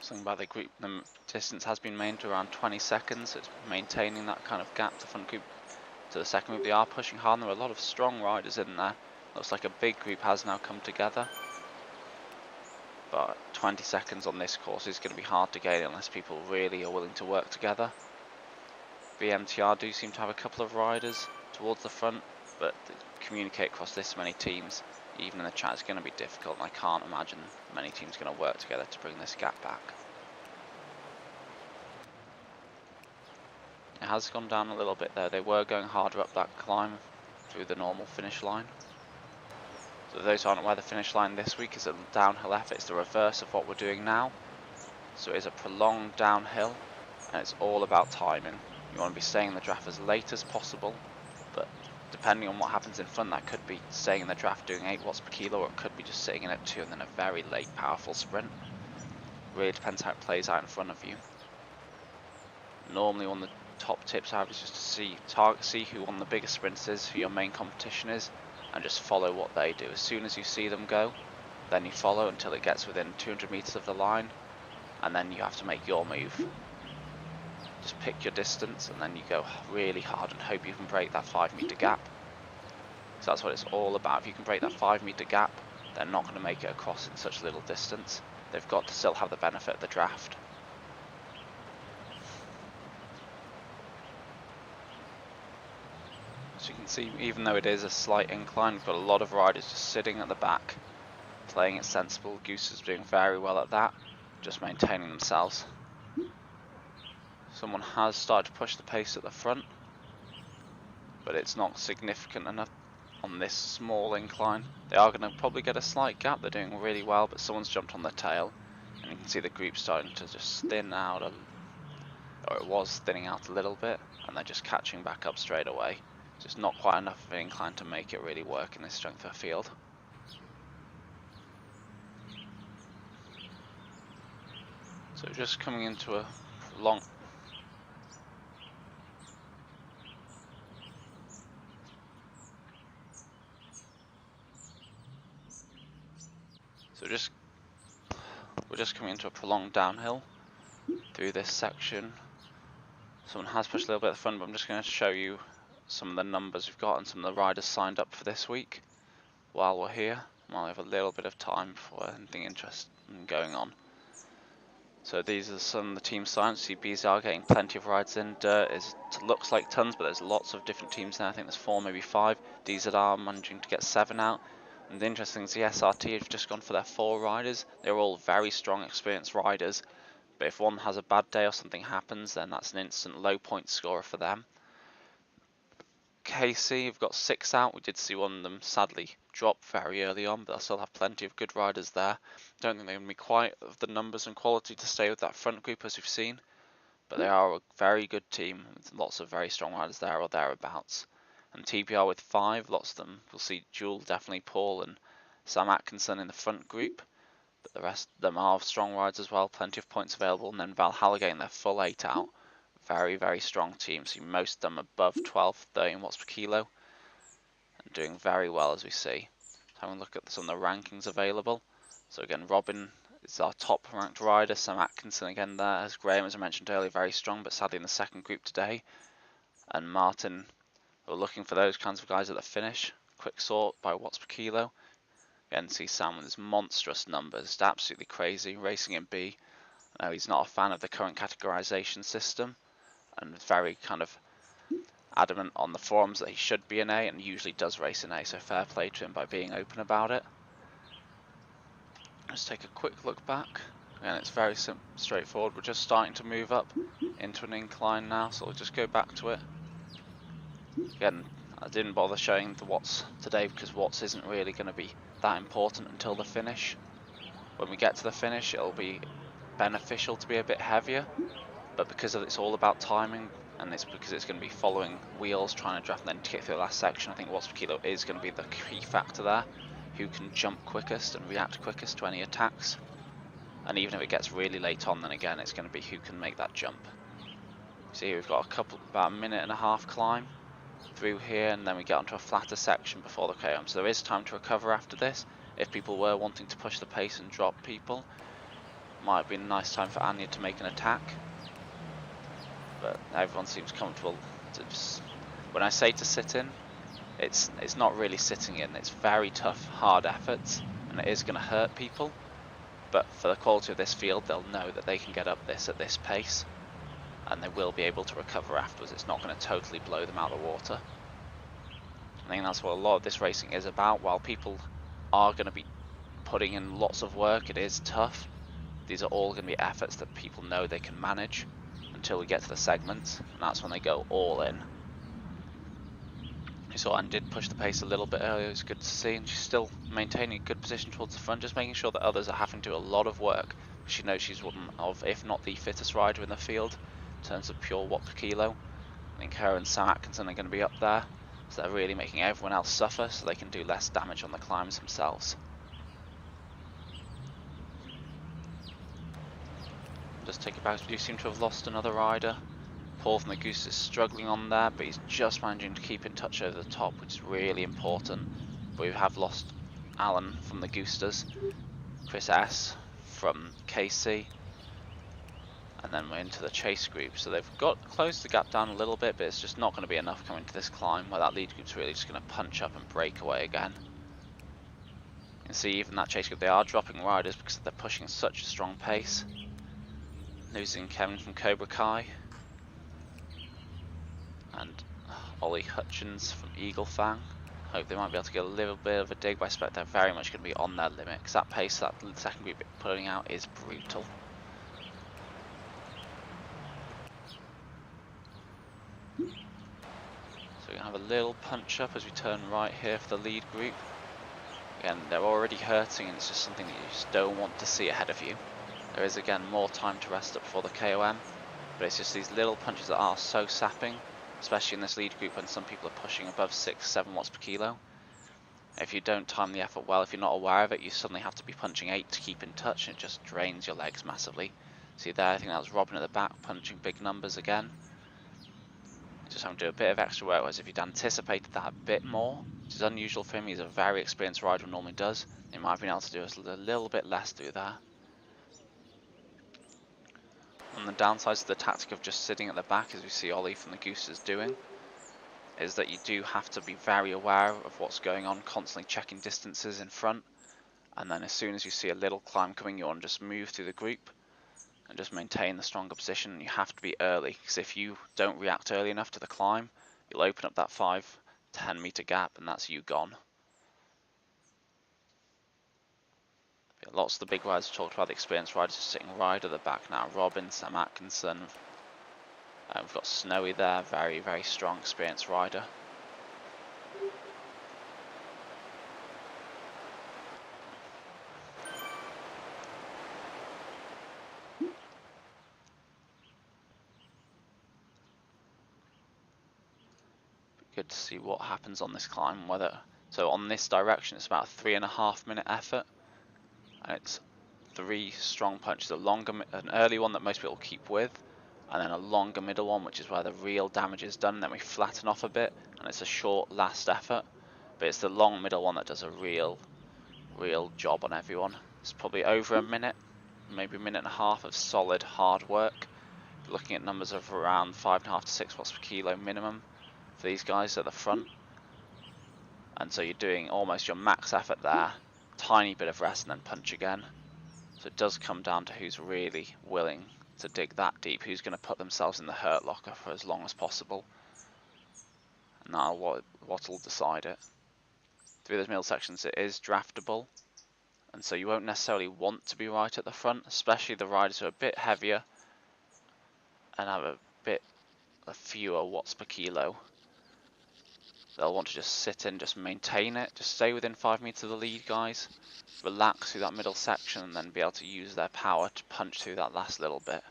Something about the group, the distance has been maintained to around 20 seconds. It's maintaining that kind of gap to front group to the second group. They are pushing hard, and there are a lot of strong riders in there. Looks like a big group has now come together. But 20 seconds on this course is going to be hard to gain unless people really are willing to work together. VMTR do seem to have a couple of riders towards the front, but to communicate across this many teams, even in the chat, is going to be difficult, and I can't imagine many teams going to work together to bring this gap back. It has gone down a little bit there. They were going harder up that climb through the normal finish line. So those who aren't aware, the finish line this week is a downhill effort. It's the reverse of what we're doing now. So it is a prolonged downhill, and it's all about timing. You want to be staying in the draft as late as possible, but depending on what happens in front, that could be staying in the draft doing 8 watts per kilo, or it could be just sitting in at 2 and then a very late powerful sprint. Really depends how it plays out in front of you. Normally on the top tips I have is just to see who one of the biggest sprinters is, who your main competition is, and just follow what they do. As soon as you see them go, then you follow until it gets within 200 meters of the line, and then you have to make your move. Just pick your distance, and then you go really hard and hope you can break that 5-meter gap. So that's what it's all about. If you can break that 5-meter gap, they're not going to make it across in such little distance. They've got to still have the benefit of the draft. As you can see, even though it is a slight incline, we've got a lot of riders just sitting at the back, playing it sensible. Goose is doing very well at that, just maintaining themselves. Someone has started to push the pace at the front, but it's not significant enough on this small incline. They are going to probably get a slight gap. They're doing really well, but someone's jumped on their tail, and you can see the group starting to just thin out, or it was thinning out a little bit, and they're just catching back up straight away. Just not quite enough of an incline to make it really work in this strength of field. So just coming into a long... We're just coming into a prolonged downhill through this section. Someone has pushed a little bit at the front, but I'm just going to show you some of the numbers we've got and some of the riders signed up for this week while we're here. While we have a little bit of time before anything interesting going on. So these are some of the team signs. See BZR getting plenty of rides in. Dirt looks like tons, but there's lots of different teams now. I think there's 4, maybe 5. DZR managing to get 7 out. And the interesting thing is the SRT have just gone for their 4 riders. They're all very strong, experienced riders. But if one has a bad day or something happens, then that's an instant low point scorer for them. KC have got 6 out. We did see one of them sadly drop very early on, but they'll still have plenty of good riders there. Don't think they're going to be quite of the numbers and quality to stay with that front group as we've seen, but they are a very good team with lots of very strong riders there or thereabouts. And TPR with 5, lots of them. We'll see Jewel, definitely Paul and Sam Atkinson in the front group, but the rest of them are strong riders as well, plenty of points available. And then Valhalla getting their full 8 out. Very, very strong team. See most of them above 12, 13 watts per kilo and doing very well as we see. Having a look at some of the rankings available. So again, Robin is our top ranked rider. Sam Atkinson again there. As Graham, as I mentioned earlier, very strong, but sadly in the second group today. And Martin, we're looking for those kinds of guys at the finish. Quick sort by watts per kilo. Again, see Sam with his monstrous numbers. It's absolutely crazy. Racing in B. No, he's not a fan of the current categorization system, and very kind of adamant on the forums that he should be an A, and usually does race in A, so fair play to him by being open about it. Let's take a quick look back. Again, it's very straightforward. We're just starting to move up into an incline now, so we'll just go back to it. Again, I didn't bother showing the watts today because watts isn't really going to be that important until the finish. When we get to the finish, it'll be beneficial to be a bit heavier, but because it's all about timing, and it's because it's going to be following wheels, trying to draft and then to get through the last section, I think watts per kilo is going to be the key factor there. Who can jump quickest and react quickest to any attacks. And even if it gets really late on, then again it's going to be who can make that jump. See, we've got about a minute and a half climb through here, and then we get onto a flatter section before the KM. So there is time to recover after this. If people were wanting to push the pace and drop people, might have been a nice time for Anya to make an attack. But everyone seems comfortable to just, when I say to sit in, it's not really sitting in. It's very tough, hard efforts, and it is going to hurt people. But for the quality of this field, they'll know that they can get up this at this pace, and they will be able to recover afterwards. It's not going to totally blow them out of the water. I think that's what a lot of this racing is about. While people are going to be putting in lots of work, it is tough. These are all going to be efforts that people know they can manage until we get to the segments, and that's when they go all in. You saw Anne did push the pace a little bit earlier. It's good to see, and she's still maintaining a good position towards the front, just making sure that others are having to do a lot of work. She knows she's one of, if not the fittest rider in the field in terms of pure watt per kilo. I think her and Sam Atkinson are going to be up there, so they're really making everyone else suffer so they can do less damage on the climbs themselves. Just take it back, we do seem to have lost another rider. Paul from the Goose is struggling on there, but he's just managing to keep in touch over the top, which is really important. But we have lost Alan from the Goosters, Chris S from KC, and then we're into the chase group. So they've got closed the gap down a little bit, but it's just not going to be enough coming to this climb where that lead group's really just going to punch up and break away again. You can see even that chase group, they are dropping riders because they're pushing such a strong pace. Losing Kevin from Cobra Kai and Ollie Hutchins from Eagle Fang. Hope they might be able to get a little bit of a dig, but I expect they're very much going to be on their limit because that pace that second group putting out is brutal. So we're going to have a little punch up as we turn right here for the lead group. Again, they're already hurting and it's just something that you just don't want to see ahead of you. There is again more time to rest up before the KOM, but it's just these little punches that are so sapping, especially in this lead group when some people are pushing above 6-7 watts per kilo. If you don't time the effort well, if you're not aware of it, you suddenly have to be punching 8 to keep in touch and it just drains your legs massively. See there, I think that was Robin at the back punching big numbers again. Just having to do a bit of extra work, whereas if you'd anticipated that a bit more, which is unusual for him, he's a very experienced rider and normally does, he might have been able to do a little bit less through there. On the downsides of the tactic of just sitting at the back, as we see Ollie from the Gooses doing, is that you do have to be very aware of what's going on, constantly checking distances in front, and then as soon as you see a little climb coming, you want to just move through the group and just maintain the stronger position. You have to be early, because if you don't react early enough to the climb, you'll open up that 5-10 meter gap and that's you gone. Lots of the big riders talked about the experienced riders just sitting right at the back now. Robin, Sam Atkinson, we've got Snowy there, very, very strong, experienced rider. Good to see what happens on this climb. So on this direction, it's about a 3.5 minute effort, and it's 3 strong punches. An early one that most people keep with, and then a longer middle one, which is where the real damage is done. And then we flatten off a bit, and it's a short last effort. But it's the long middle one that does a real job on everyone. It's probably over a minute, maybe a minute and a half of solid hard work. You're looking at numbers of around 5.5 to 6 watts per kilo minimum for these guys at the front. And so you're doing almost your max effort there, tiny bit of rest and then punch again. So it does come down to who's really willing to dig that deep, who's going to put themselves in the hurt locker for as long as possible. And now what'll decide it. Through those middle sections it is draftable, and so you won't necessarily want to be right at the front, especially the riders who are a bit heavier and have a bit fewer watts per kilo. They'll want to just sit in, just maintain it, just stay within 5 meters of the lead guys, relax through that middle section and then be able to use their power to punch through that last little bit.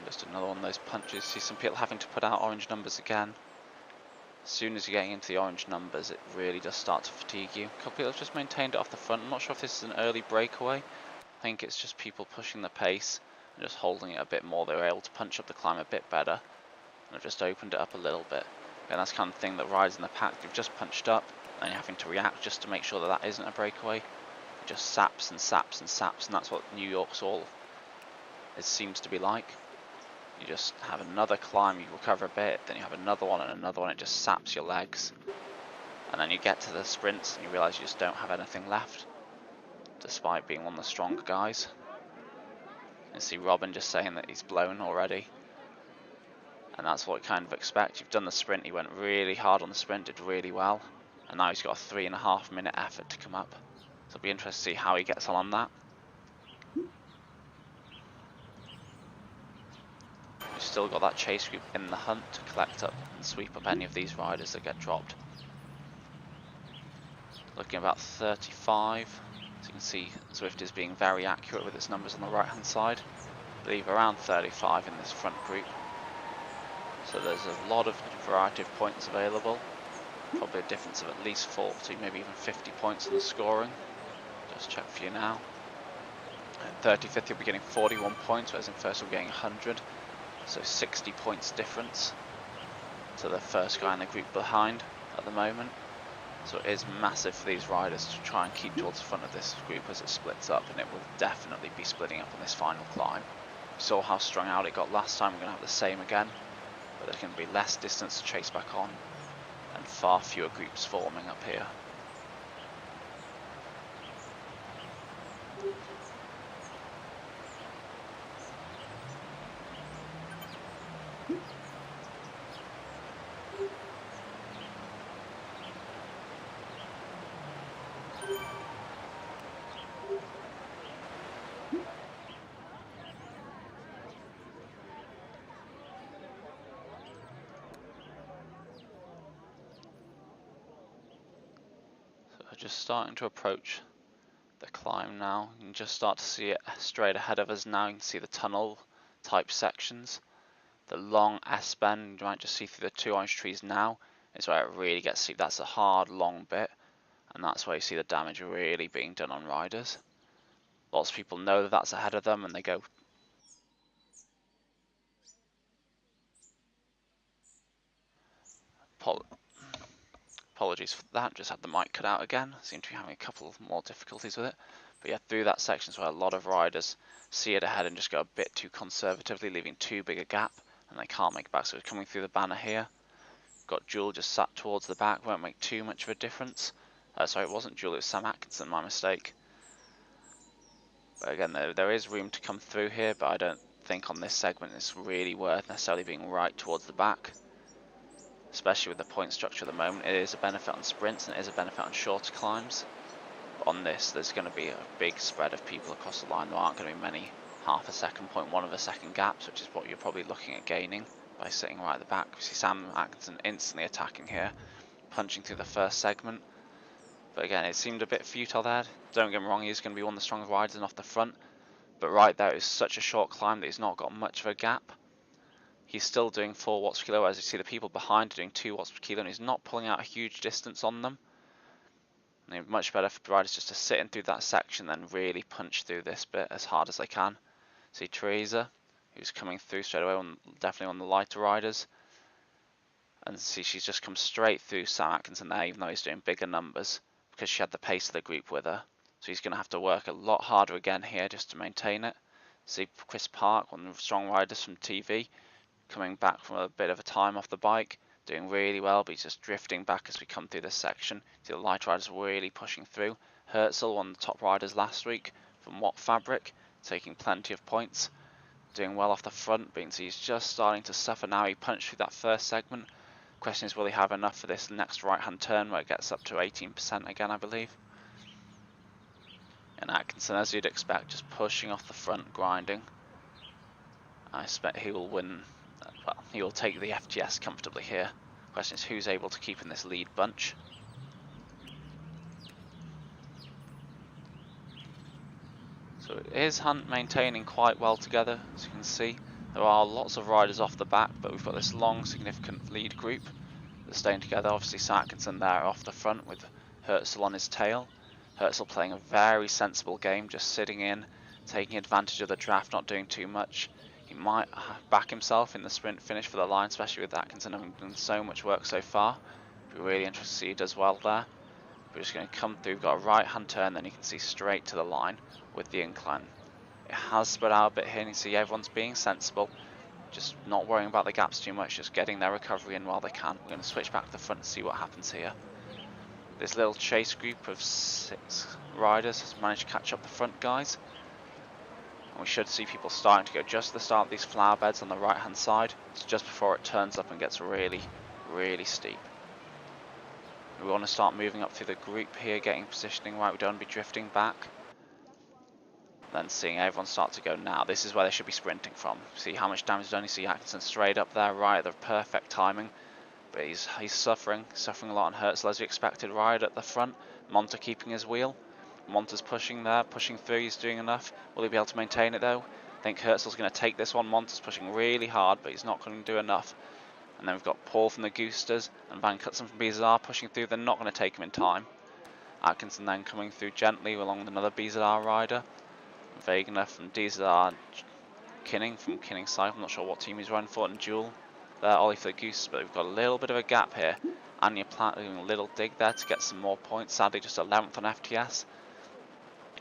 Just another one of those punches. See some people having to put out orange numbers again. As soon as you're getting into the orange numbers, it really does start to fatigue you. A couple of people have just maintained it off the front. I'm not sure if this is an early breakaway. I think it's just people pushing the pace and just holding it a bit more. They were able to punch up the climb a bit better and have just opened it up a little bit. And that's the kind of thing that riders in the pack, you've just punched up and you're having to react just to make sure that that isn't a breakaway. It just saps and saps and saps, and that's what New York's all seems to be like. You just have another climb, you recover a bit, then you have another one and another one, it just saps your legs. And then you get to the sprints and you realise you just don't have anything left, despite being one of the stronger guys. You see Robin just saying that he's blown already. And that's what you kind of expect. You've done the sprint, he went really hard on the sprint, did really well. And now he's got a 3.5 minute effort to come up. So it'll be interesting to see how he gets on that. We've still got that chase group in the hunt to collect up and sweep up any of these riders that get dropped. Looking about 35, as you can see Zwift is being very accurate with its numbers on the right hand side. I believe around 35 in this front group. So there's a lot of variety of points available. Probably a difference of at least 40, maybe even 50 points in the scoring. Just check for you now. At 35th you'll be getting 41 points, whereas in first you'll be getting 100. So 60 points difference to the first guy in the group behind at the moment. So it is massive for these riders to try and keep towards the front of this group as it splits up, and it will definitely be splitting up on this final climb. We saw how strung out it got last time, we're going to have the same again, but there's going to be less distance to chase back on and far fewer groups forming up here. Just starting to approach the climb now. You can just start to see it straight ahead of us now. You can see the tunnel type sections. The long S bend, you might just see through the two orange trees now, is where it really gets steep. That's a hard long bit, and that's where you see the damage really being done on riders. Lots of people know that that's ahead of them and they go apologies for that, just had the mic cut out again. Seem to be having a couple more difficulties with it. But yeah, through that section is where a lot of riders see it ahead and just go a bit too conservatively, leaving too big a gap, and they can't make it back. So it's coming through the banner here. Got Jewel just sat towards the back, won't make too much of a difference. Sorry, it wasn't Jewel, it was Sam Atkinson, my mistake. But again, there is room to come through here, but I don't think on this segment it's really worth necessarily being right towards the back. Especially with the point structure at the moment, it is a benefit on sprints and it is a benefit on shorter climbs. But on this, there's going to be a big spread of people across the line. There aren't going to be many half a second, 0.1 of a second gaps, which is what you're probably looking at gaining by sitting right at the back. We see Sam Atkinson instantly attacking here, punching through the first segment. But again, it seemed a bit futile there. Don't get me wrong, he's going to be one of the stronger riders and off the front. But right there is such a short climb that he's not got much of a gap. He's still doing 4 watts per kilo, as you see the people behind are doing 2 watts per kilo, and he's not pulling out a huge distance on them. And it's much better for the riders just to sit in through that section than really punch through this bit as hard as they can. See Teresa, who's coming through straight away, definitely on the lighter riders. And see she's just come straight through Sam Atkinson there, even though he's doing bigger numbers, because she had the pace of the group with her. So he's going to have to work a lot harder again here just to maintain it. See Chris Park, one of the strong riders from TV, coming back from a bit of a time off the bike, doing really well, but he's just drifting back as we come through this section. See the light riders really pushing through. Herzl, one of the top riders last week from Watt Fabric, taking plenty of points, doing well off the front, but he's just starting to suffer now. He punched through that first segment. Question is, will he have enough for this next right hand turn where it gets up to 18% again, I believe. And Atkinson, as you'd expect, just pushing off the front, grinding. I expect he will win. Well, he will take the FTS comfortably here. Question is, who's able to keep in this lead bunch? So it is Hunt maintaining quite well together, as you can see. There are lots of riders off the back, but we've got this long, significant lead group that's staying together. Obviously, Atkinson there off the front with Herzl on his tail. Herzl playing a very sensible game, just sitting in, taking advantage of the draft, not doing too much. He might back himself in the sprint finish for the line, especially with Atkinson having done so much work so far. Be really interested to see he does well there. We're just going to come through, we've got a right hand turn, then you can see straight to the line with the incline. It has spread out a bit here, and you see everyone's being sensible, just not worrying about the gaps too much, just getting their recovery in while they can. We're going to switch back to the front and see what happens here. This little chase group of 6 riders has managed to catch up the front guys. And we should see people starting to go just at the start of these flower beds on the right hand side. It's just before it turns up and gets really, really steep. We want to start moving up through the group here, getting positioning right. We don't want to be drifting back. Then seeing everyone start to go now. This is where they should be sprinting from. See how much damage is done. You see Atkinson straight up there, right at the perfect timing. But he's suffering a lot on Herzl as you expected, right at the front. Monta keeping his wheel. Monta's pushing there, pushing through, he's doing enough. Will he be able to maintain it though? I think Herzl's going to take this one. Monta's pushing really hard, but he's not going to do enough. And then we've got Paul from the Goosters and Van Cutzen from BZR pushing through. They're not going to take him in time. Atkinson then coming through gently along with another BZR rider. Wegener from DZR, Kinning from Kinning Cycle, I'm not sure what team he's running for, and Jewel there, Ollie for the Goose, but we've got a little bit of a gap here. Anya Platt doing a little dig there to get some more points, sadly just 11th on FTS,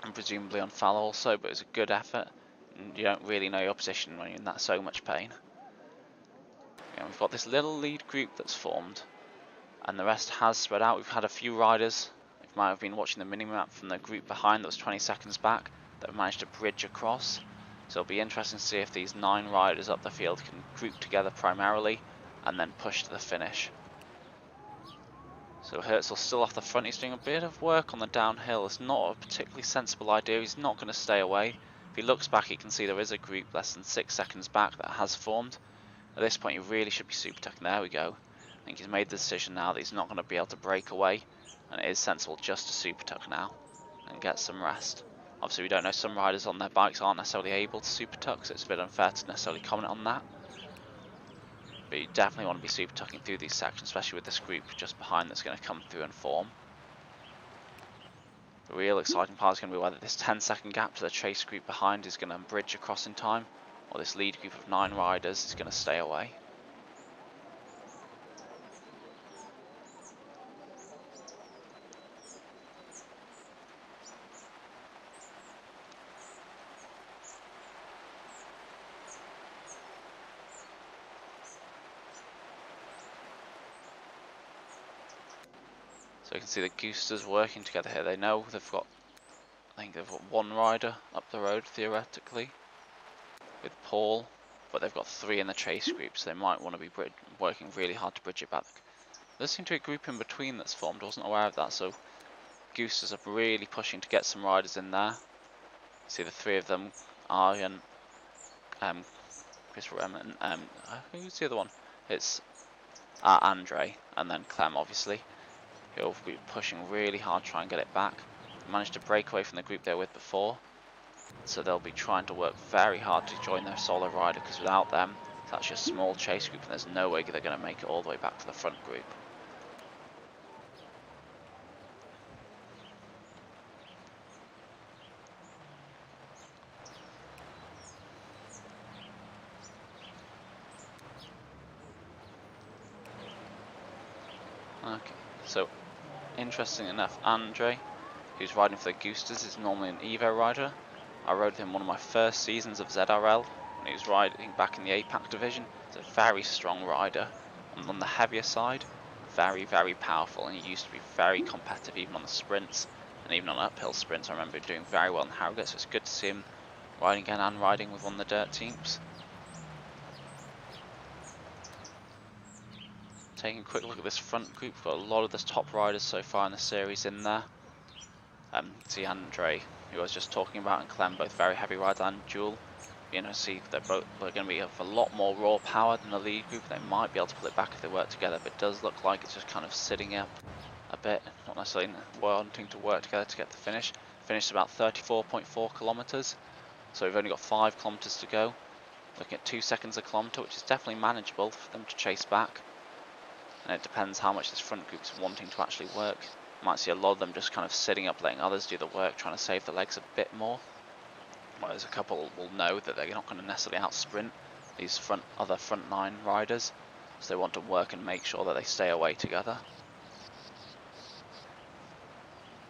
and presumably on foul also, but it was a good effort, and you don't really know your position when you're in that so much pain. And we've got this little lead group that's formed, and the rest has spread out. We've had a few riders, you might have been watching the mini-map from the group behind that was 20 seconds back, that have managed to bridge across. So it'll be interesting to see if these 9 riders up the field can group together primarily and then push to the finish. So Herzl's still off the front, he's doing a bit of work on the downhill. It's not a particularly sensible idea, he's not going to stay away. If he looks back he can see there is a group less than 6 seconds back that has formed. At this point he really should be super tucking, there we go. I think he's made the decision now that he's not going to be able to break away, and it is sensible just to super tuck now and get some rest. Obviously we don't know, some riders on their bikes aren't necessarily able to super tuck, so it's a bit unfair to necessarily comment on that. But you definitely want to be super tucking through these sections, especially with this group just behind that's going to come through and form. The real exciting part is going to be whether this 10-second gap to the chase group behind is going to bridge across in time, or this lead group of 9 riders is going to stay away. So you can see the Goosters working together here. They know they've got, I think they've got 1 rider up the road theoretically with Paul, but they've got 3 in the chase group, so they might want to be working really hard to bridge it back. There seems to be a group in between that's formed, I wasn't aware of that, so Goosters are really pushing to get some riders in there. See the 3 of them, Arjen, Chris Rem, and who's the other one? It's Andre, and then Clem obviously. He'll be pushing really hard to try and get it back. They managed to break away from the group they were with before, so they'll be trying to work very hard to join their solo rider, because without them it's actually a small chase group and there's no way they're going to make it all the way back to the front group. Okay, so interesting enough, Andre, who's riding for the Goosters, is normally an Evo rider. I rode with him one of my first seasons of ZRL when he was riding back in the APAC division. He's a very strong rider, on the heavier side, very powerful, and he used to be very competitive even on the sprints and even on uphill sprints. I remember doing very well in Harrogate, so it's good to see him riding again and riding with one of the dirt teams. Taking a quick look at this front group, we've got a lot of the top riders so far in the series in there. See Andre, who I was just talking about, and Clem, both very heavy riders, and Jewel. You know, see they're going to be of a lot more raw power than the lead group. They might be able to pull it back if they work together, but it does look like it's just kind of sitting up a bit, not necessarily wanting to work together to get the finish. Finished about 34.4 kilometers, so we've only got 5 kilometers to go. Looking at 2 seconds a kilometer, which is definitely manageable for them to chase back. And it depends how much this front group's wanting to actually work. You might see a lot of them just kind of sitting up, letting others do the work, trying to save the legs a bit more. Whereas a couple will know that they're not going to necessarily out sprint these other front 9 riders, so they want to work and make sure that they stay away together.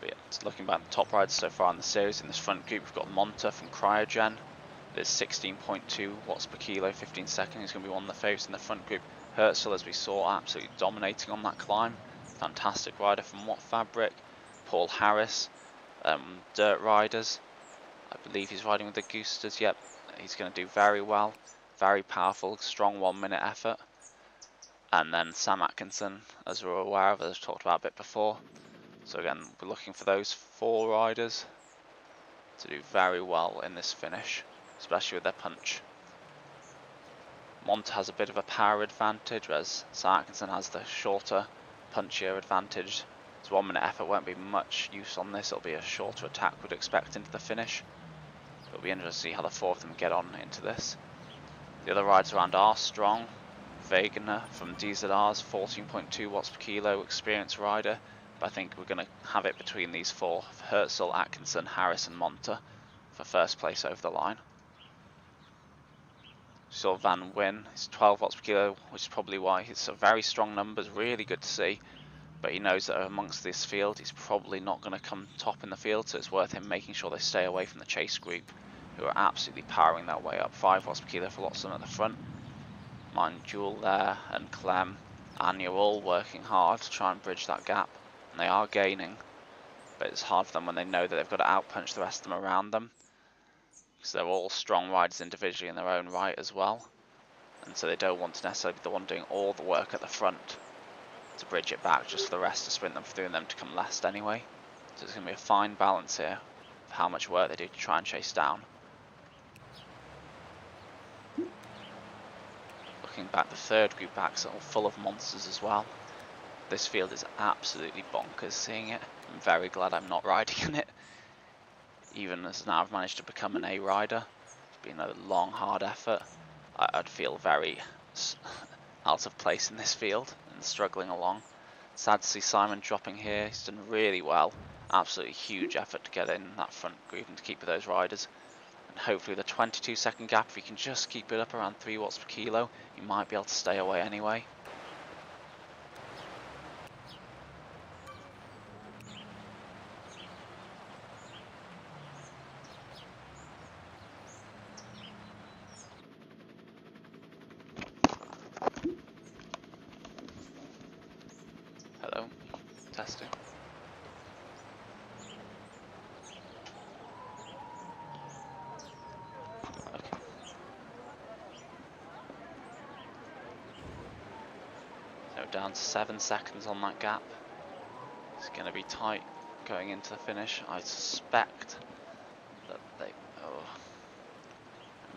But yeah, looking back at the top riders so far in the series, in this front group we've got Monta from Cryogen. There's 16.2 watts per kilo, 15 seconds. He's going to be one of the favourites in the front group. Herzl, as we saw, absolutely dominating on that climb. Fantastic rider from Watt Fabric. Paul Harris, dirt riders. I believe he's riding with the Goosters. Yep, he's going to do very well. Very powerful, strong 1-minute effort. And then Sam Atkinson, as we're aware of, as I've talked about a bit before. So again, we're looking for those 4 riders to do very well in this finish, especially with their punch. Monta has a bit of a power advantage, whereas Sam Atkinson has the shorter, punchier advantage. His 1-minute effort won't be much use on this. It'll be a shorter attack, we'd expect, into the finish. It'll be interesting to see how the 4 of them get on into this. The other riders around are strong, Wegener from DZR's 14.2 watts per kilo experienced rider, but I think we're going to have it between these four: Herzl, Atkinson, Harris and Monter for first place over the line. Saw Van Wyn, he's 12 watts per kilo, which is probably why it's very strong numbers, really good to see. But he knows that amongst this field, he's probably not going to come top in the field, so it's worth him making sure they stay away from the chase group, who are absolutely powering their way up. 5 watts per kilo for lots of them at the front. Mind Jewel there and Clem, Anya all working hard to try and bridge that gap, and they are gaining, but it's hard for them when they know that they've got to outpunch the rest of them around them, because they're all strong riders individually in their own right as well, and so they don't want to necessarily be the one doing all the work at the front to bridge it back, just for the rest to sprint them through and them to come last anyway. So there's going to be a fine balance here of how much work they do to try and chase down. Looking back, the third group back's all full of monsters as well. This field is absolutely bonkers seeing it. I'm very glad I'm not riding in it, even as now I've managed to become an A rider. It's been a long, hard effort. I'd feel very out of place in this field and struggling along. Sad to see Simon dropping here. He's done really well. Absolutely huge effort to get in that front group and to keep with those riders. And hopefully the 22-second gap, if he can just keep it up around 3 watts per kilo, he might be able to stay away anyway. Hello, testing. Okay. So down to 7 seconds on that gap. It's going to be tight going into the finish. I suspect that they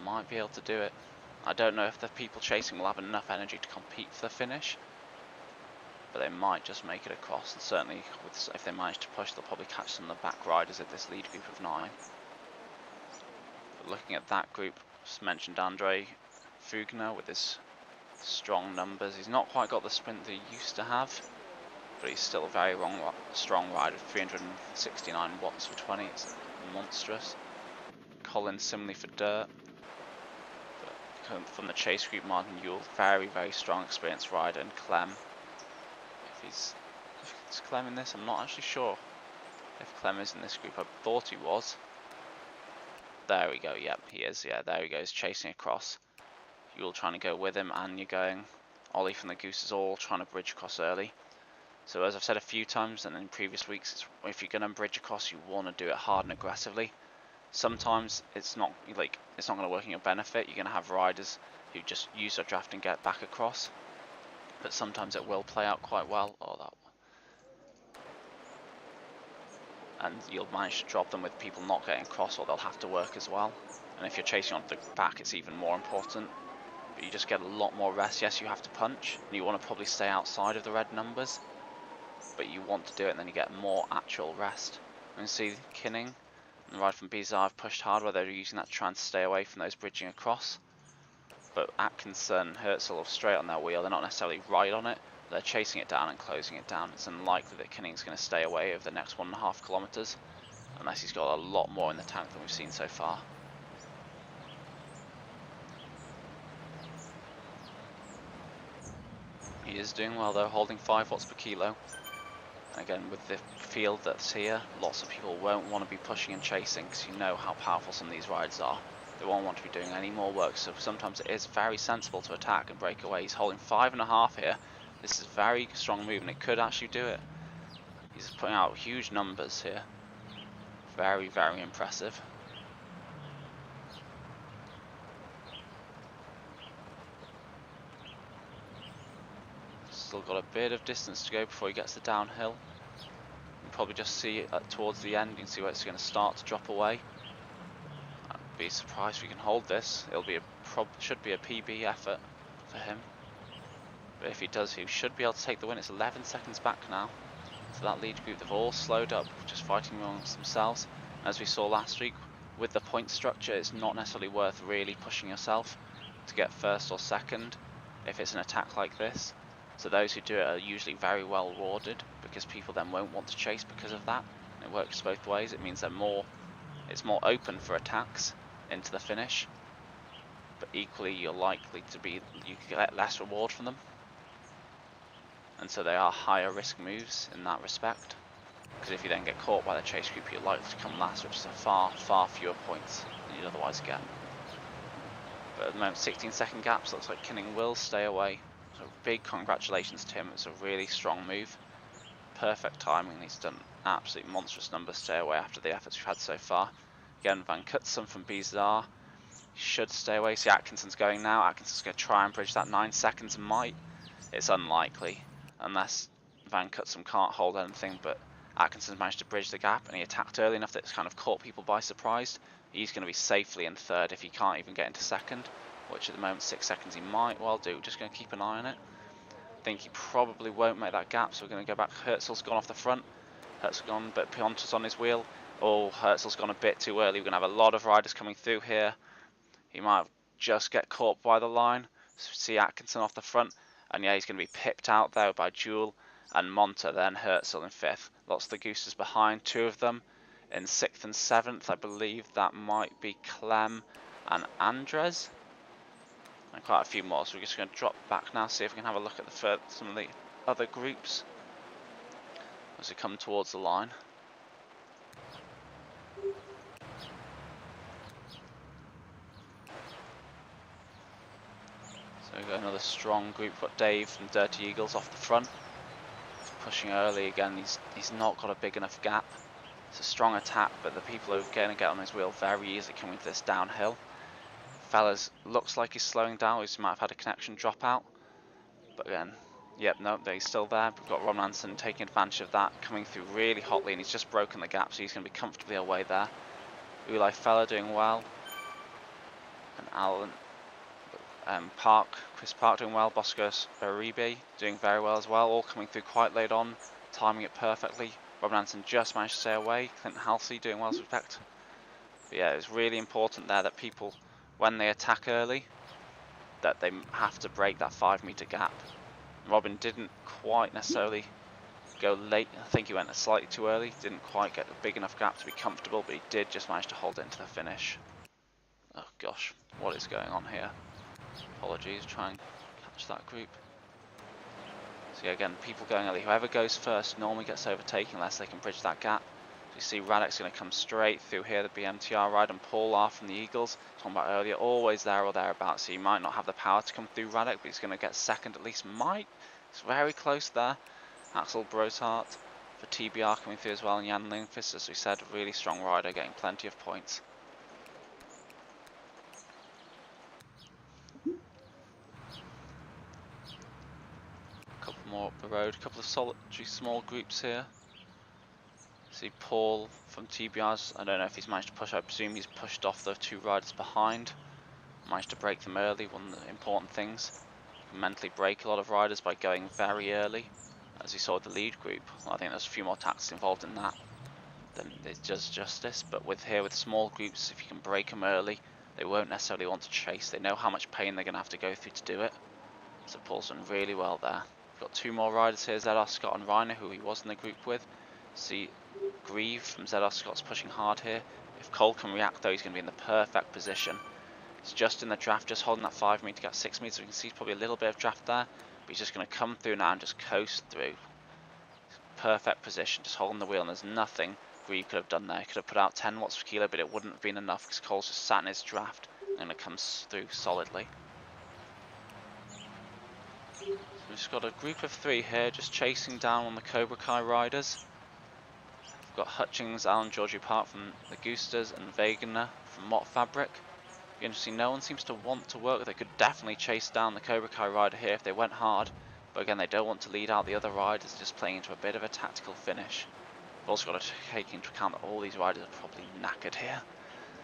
might be able to do it. I don't know if the people chasing will have enough energy to compete for the finish, but they might just make it across, and certainly if they manage to push, they'll probably catch some of the back riders at this lead group of 9. But looking at that group, just mentioned Andre Fugner with his strong numbers. He's not quite got the sprint that he used to have, but he's still a very strong rider. 369 watts for 20, it's monstrous. Colin similarly for dirt. But from the chase group, Martin Yule, very, very strong, experienced rider, and Clem. Is Clem in this? I'm not actually sure if Clem is in this group. I thought he was. There we go, yep, he is, yeah, there he goes, chasing across. Yule trying to go with him, and you're going. Ollie from the Goose is all trying to bridge across early. So as I've said a few times and in previous weeks, if you're going to bridge across, you want to do it hard and aggressively. Sometimes it's not going to work in your benefit. You're going to have riders who just use their draft and get back across. But sometimes it will play out quite well. Oh, that one. And you'll manage to drop them with people not getting across, or they'll have to work as well. And if you're chasing on the back, it's even more important. But you just get a lot more rest. Yes, you have to punch, and you want to probably stay outside of the red numbers, but you want to do it, and then you get more actual rest. You can see Kinning and the ride from Bizarre have pushed hard where they're using that to try and stay away from those bridging across. But Atkinson, Herzl are straight on their wheel. They're not necessarily right on it. They're chasing it down and closing it down. It's unlikely that Kinning's going to stay away over the next 1.5 kilometers, unless he's got a lot more in the tank than we've seen so far. He is doing well though, holding 5 watts per kilo. And again, with the field that's here, lots of people won't want to be pushing and chasing, because you know how powerful some of these rides are. They won't want to be doing any more work, so sometimes it is very sensible to attack and break away. He's holding 5.5 here. This is a very strong move, and it could actually do it. He's putting out huge numbers here. Very, very impressive. Still got a bit of distance to go before he gets the downhill. You can probably just see it towards the end. You can see where it's going to start to drop away. I'd be surprised if we can hold this. It'll be should be a PB effort for him. But if he does, he should be able to take the win. It's 11 seconds back now. So that lead group, they've all slowed up, just fighting amongst themselves. As we saw last week, with the point structure, it's not necessarily worth really pushing yourself to get first or second. if it's an attack like this. So those who do it are usually very well rewarded, because people then won't want to chase because of that. It works both ways. It means it's more open for attacks into the finish, but equally you can get less reward from them, and so they are higher risk moves in that respect, because if you then get caught by the chase group, you're likely to come last, which is a far fewer points than you'd otherwise get. But at the moment, 16-second gaps, looks like Kinning will stay away, so big congratulations to him. It's a really strong move, perfect timing. He's done absolute monstrous numbers to stay away after the efforts we've had so far. Again, Van Kutsen from BZR should stay away. See, Atkinson's going now. Atkinson's going to try and bridge that 9 seconds, might. It's unlikely, unless Van Kutsen can't hold anything, but Atkinson's managed to bridge the gap, and he attacked early enough that it's kind of caught people by surprise. He's going to be safely in third if he can't even get into second, which at the moment 6 seconds he might well do. Just going to keep an eye on it. I think he probably won't make that gap, so we're going to go back. Herzl's gone off the front. Herzl's gone, but Pionta's on his wheel. Oh, Herzl's gone a bit too early. We're going to have a lot of riders coming through here. He might just get caught by the line. See Atkinson off the front, and yeah, he's going to be pipped out there by Jewel and Monta, then Herzl in 5th. Lots of the Goosters behind, 2 of them in 6th and 7th. I believe that might be Clem and Andres, and quite a few more. So we're just going to drop back now, see if we can have a look at some of the other groups as we come towards the line. So we've got another strong group. We've got Dave from Dirty Eagles off the front. He's pushing early again. He's not got a big enough gap. It's a strong attack, but the people who are going to get on his wheel very easily coming to this downhill. Fellas looks like he's slowing down. He might have had a connection drop out. But again, yep, no, he's still there. We've got Ron Manson taking advantage of that, coming through really hotly, and he's just broken the gap, so he's going to be comfortably away there. Ulai Fella doing well. And Alan Chris Park doing well. Boscos Baribe doing very well as well. All coming through quite late on, timing it perfectly. Rob Nansen just managed to stay away. Clinton Halsey doing well as respect. But yeah, it's really important there that people, when they attack early, that they have to break that 5-meter gap. Robin didn't quite necessarily go late. I think he went slightly too early. Didn't quite get a big enough gap to be comfortable, but he did just manage to hold it into the finish. Oh gosh, what is going on here? Apologies, try and catch that group. So yeah, again, people going early. Whoever goes first normally gets overtaken unless they can bridge that gap. So you see Radek's going to come straight through here, the BMTR ride, and Paul R from the Eagles, talking about earlier, always there or thereabouts. So he might not have the power to come through Radek, but he's going to get second at least. It's very close there. Axel Broshart for TBR coming through as well, and Jan Lindqvist, as we said, a really strong rider, getting plenty of points. Couple more up the road, a couple of solitary small groups here. See Paul from TBR's, I don't know if he's managed to push, I presume he's pushed off the 2 riders behind. Managed to break them early, one of the important things. You can mentally break a lot of riders by going very early, as we saw with the lead group. Well, I think there's a few more tactics involved in that than it does justice, but with small groups, if you can break them early, they won't necessarily want to chase. They know how much pain they're going to have to go through to do it. So Paul's done really well there. We've got 2 more riders here, ZR Scott and Reiner, who he was in the group with. See Grieve from ZR Scott's pushing hard here. If Cole can react though, he's going to be in the perfect position. He's just in the draft, just holding that 5 meter gap, 6 meters. So you can see probably a little bit of draft there, but he's just going to come through now and just coast through. Perfect position, just holding the wheel, and there's nothing Grieve could have done there. He could have put out 10 watts per kilo, but it wouldn't have been enough because Cole's just sat in his draft and it comes through solidly. So we've just got a group of 3 here, just chasing down on the Cobra Kai riders. We've got Hutchings, Alan Georgie Park from the Goosters, and Wegener from Mott Fabric. Interesting, no one seems to want to work. They could definitely chase down the Cobra Kai rider here if they went hard, but again, they don't want to lead out the other riders, just playing into a bit of a tactical finish. We've also got to take into account that all these riders are probably knackered here.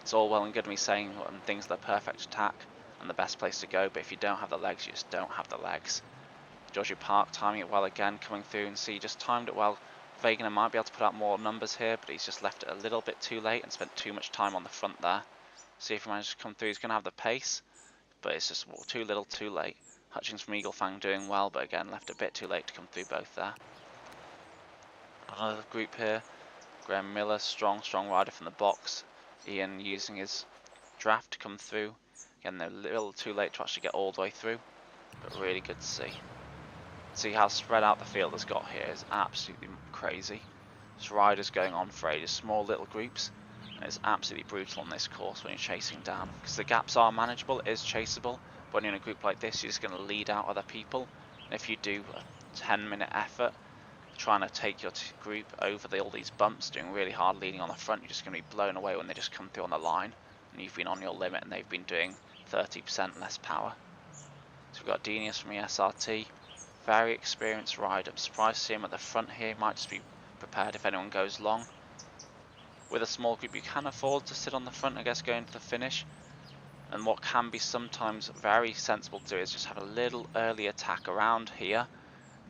It's all well and good me saying when things are the perfect attack and the best place to go, but if you don't have the legs, you just don't have the legs. Georgie Park timing it well again, coming through, and see, just timed it well. Wegener might be able to put out more numbers here, but he's just left it a little bit too late and spent too much time on the front there. See if he manages to come through. He's going to have the pace, but it's just too little too late. Hutchings from Eagle Fang doing well, but again left a bit too late to come through both there. Another group here. Graham Miller, strong rider from the box. Ian using his draft to come through. Again, they're a little too late to actually get all the way through, but really good to see. See how spread out the field has got here is absolutely crazy. This riders going on for ages, small little groups, and it's absolutely brutal on this course when you're chasing down. Because the gaps are manageable, it is chaseable, but when you're in a group like this, you're just going to lead out other people. And if you do a 10-minute effort trying to take your group over all these bumps, doing really hard leading on the front, you're just going to be blown away when they just come through on the line and you've been on your limit and they've been doing 30% less power. So we've got Denius from ESRT, very experienced rider. I'm surprised to see him at the front here. He might just be prepared if anyone goes long. With a small group you can afford to sit on the front, I guess, going to the finish. And what can be sometimes very sensible to do is just have a little early attack around here.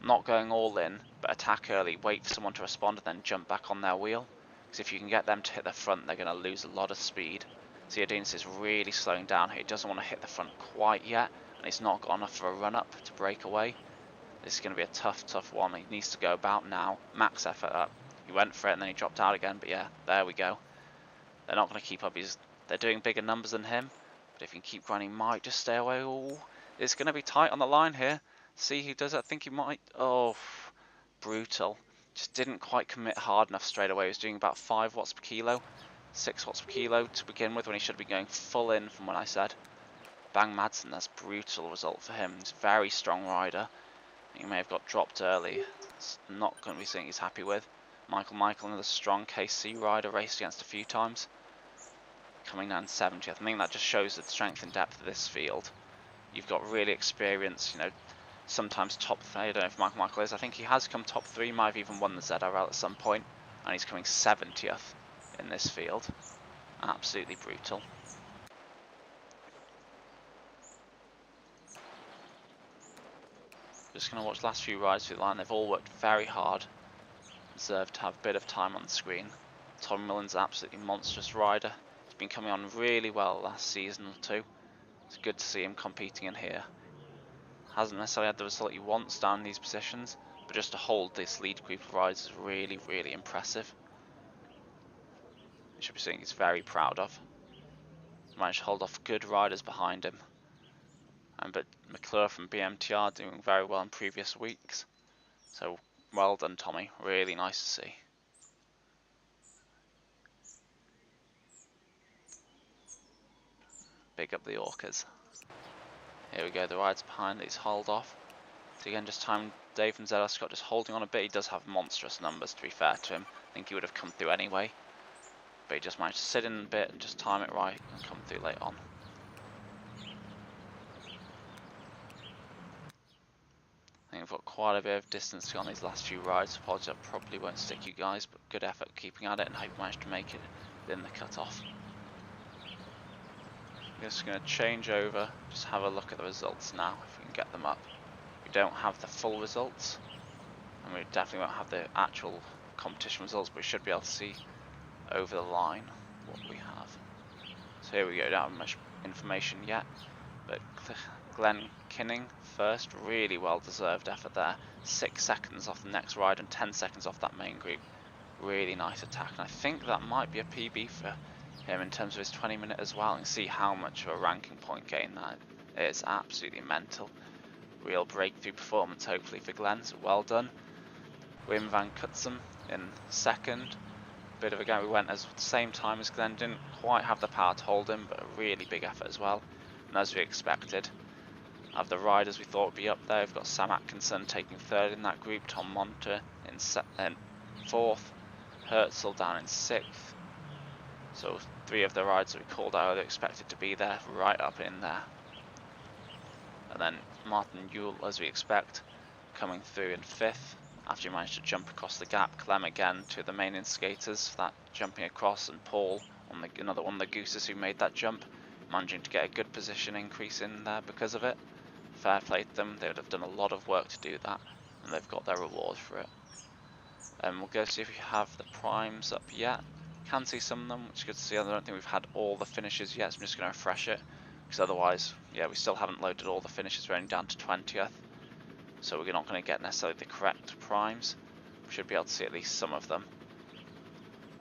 Not going all in, but attack early, wait for someone to respond and then jump back on their wheel. Because if you can get them to hit the front, they're going to lose a lot of speed. So Denius is really slowing down here. He doesn't want to hit the front quite yet, and he's not got enough for a run up to break away. This is going to be a tough one. He needs to go about now. Max effort up. He went for it and then he dropped out again, but yeah, there we go. They're not going to keep up. They're doing bigger numbers than him, but if he can keep running, he might just stay away. Oh, it's going to be tight on the line here. See who does it. I think he might. Oh, brutal. Just didn't quite commit hard enough straight away. He was doing about 5 watts per kilo, 6 watts per kilo to begin with when he should have been going full in from what I said. Bang Madsen, that's a brutal result for him. He's a very strong rider. He may have got dropped early. It's not going to be something he's happy with. Michael, another strong KC rider, raced against a few times. Coming down 70th. I think that just shows the strength and depth of this field. You've got really experienced, sometimes top 3. I don't know if Michael is. I think he has come top 3, might have even won the ZRL at some point, and he's coming 70th in this field. Absolutely brutal. Just going to watch the last few rides through the line. They've all worked very hard. Deserve to have a bit of time on the screen. Tom Millen's an absolutely monstrous rider. He's been coming on really well last season or two. It's good to see him competing in here. Hasn't necessarily had the result he wants down in these positions, but just to hold this lead group of riders is really, really impressive. You should be saying he's very proud of. He's managed to hold off good riders behind him. But McClure from BMTR doing very well in previous weeks. So well done, Tommy. Really nice to see. Big up the Orcas. Here we go, the rides behind these hold off. So again, just time Dave from ZR Scott just holding on a bit. He does have monstrous numbers, to be fair to him. I think he would have come through anyway. But he just managed to sit in a bit and just time it right and come through late on. I think we've got quite a bit of distance on these last few rides. Apologies, I probably won't stick you guys, but good effort keeping at it and hope you managed to make it within the cut-off. I'm just going to change over, just have a look at the results now, if we can get them up. We don't have the full results, and we definitely won't have the actual competition results, but we should be able to see over the line what we have. So here we go, don't have much information yet, but Glenn Kinning first, really well deserved effort there. 6 seconds off the next ride and 10 seconds off that main group. Really nice attack, and I think that might be a PB for him in terms of his 20-minute as well, and see how much of a ranking point gain that is. Absolutely mental. Real breakthrough performance hopefully for Glenn, so well done. Wim van Kutsum in second. Bit of a gap, we went at the same time as Glenn, didn't quite have the power to hold him, but a really big effort as well, and as we expected. Of the riders we thought would be up there, we've got Sam Atkinson taking third in that group, Tom Monter in fourth, Herzl down in sixth. So 3 of the riders that we called out are expected to be there, right up in there. And then Martin Yule, as we expect, coming through in 5th after he managed to jump across the gap. Clem again to the main instigators for that jumping across, and Paul on another one of the gooses who made that jump, managing to get a good position increase in there because of it. Fair play to them, they would have done a lot of work to do that, and they've got their reward for it. We'll go see if we have the primes up yet. Can see some of them, which is good to see. I don't think we've had all the finishes yet, so I'm just going to refresh it. because otherwise, yeah, we still haven't loaded all the finishes. We're only down to 20th, so we're not going to get necessarily the correct primes. We should be able to see at least some of them.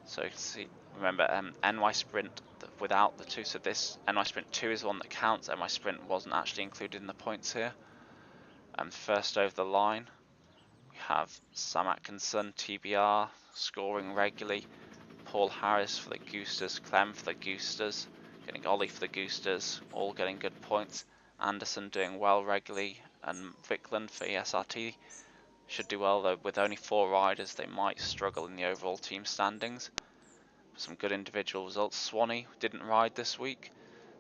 So you can see, remember, NY Sprint without the 2, so this NY Sprint 2 is the one that counts. NY Sprint wasn't actually included in the points here. First over the line, we have Sam Atkinson, TBR, scoring regularly. Paul Harris for the Goosters, Clem for the Goosters, getting Ollie for the Goosters, all getting good points. Anderson doing well regularly, and Vickland for ESRT should do well, though with only 4 riders they might struggle in the overall team standings. Some good individual results. Swanee didn't ride this week,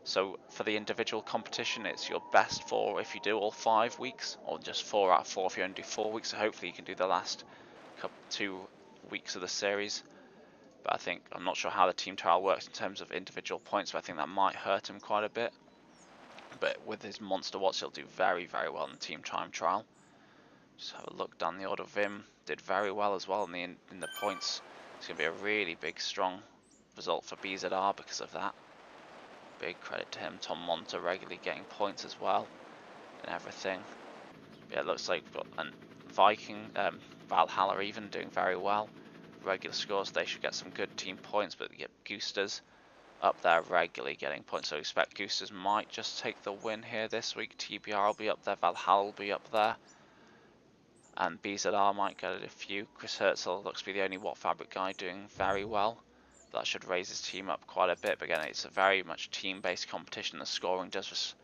so for the individual competition it's your best 4 if you do all 5 weeks, or just 4 out of 4 if you only do 4 weeks, so hopefully you can do the last 2 weeks of the series. But I'm not sure how the team trial works in terms of individual points, but I think that might hurt him quite a bit. But with his monster watch, he'll do very, very well in the team time trial. Just have a look down the order. Vim did very well as well in the points. It's going to be a really big, strong result for BZR because of that. Big credit to him. Tom Monta regularly getting points as well and everything. But yeah, it looks like and Viking, Valhalla even doing very well. Regular scores, they should get some good team points, but you get Goosters up there regularly getting points, so I expect Goosters might just take the win here this week. TBR will be up there, Valhalla will be up there, and BZR might get a few. Chris Herzl looks to be the only Watt Fabric guy doing very well. That should raise his team up quite a bit, but again, it's a very much team-based competition. The scoring does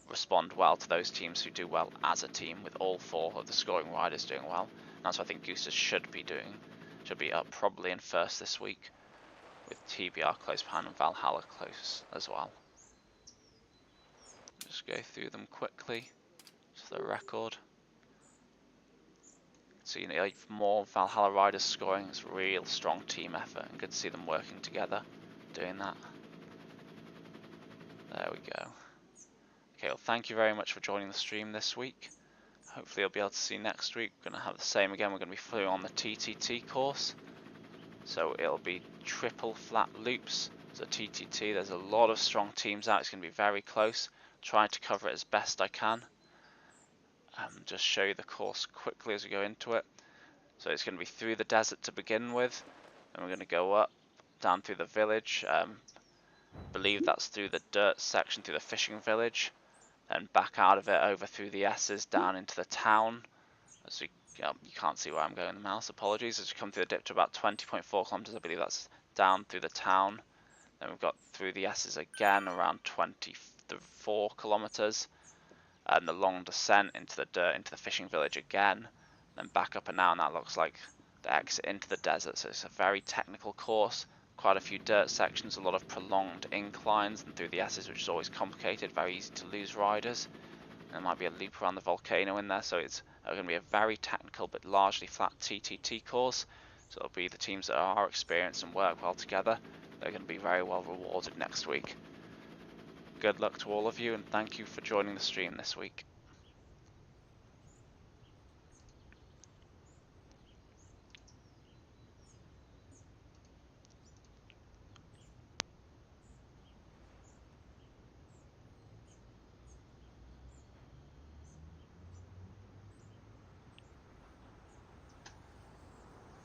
respond well to those teams who do well as a team, with all 4 of the scoring riders doing well. And that's what I think Goosters should be doing. Should be up probably in first this week, with TBR close behind and Valhalla close as well. Just go through them quickly, just for the record. So you know, more Valhalla riders scoring, it's a real strong team effort, and good to see them working together, doing that. There we go. Okay, well thank you very much for joining the stream this week. Hopefully you'll be able to see next week. We're going to have the same again. We're going to be flying on the TTT course. So it'll be triple flat loops. So TTT, there's a lot of strong teams out. It's going to be very close. Trying to cover it as best I can. Just show you the course quickly as we go into it. So it's going to be through the desert to begin with. Then we're going to go up, down through the village. Believe that's through the dirt section, through the fishing village. Then back out of it, over through the S's, down into the town. As we, you can't see where I'm going with the mouse, apologies. As we come through the dip to about 20.4 kilometers, I believe that's down through the town. Then we've got through the S's again, around 24 kilometers. And the long descent into the dirt, into the fishing village again. Then back up and down, that looks like the exit into the desert. So it's a very technical course. Quite a few dirt sections, a lot of prolonged inclines, and through the S's, which is always complicated, very easy to lose riders. There might be a loop around the volcano in there, so it's going to be a very technical but largely flat TTT course. So it'll be the teams that are experienced and work well together. They're going to be very well rewarded next week. Good luck to all of you, and thank you for joining the stream this week.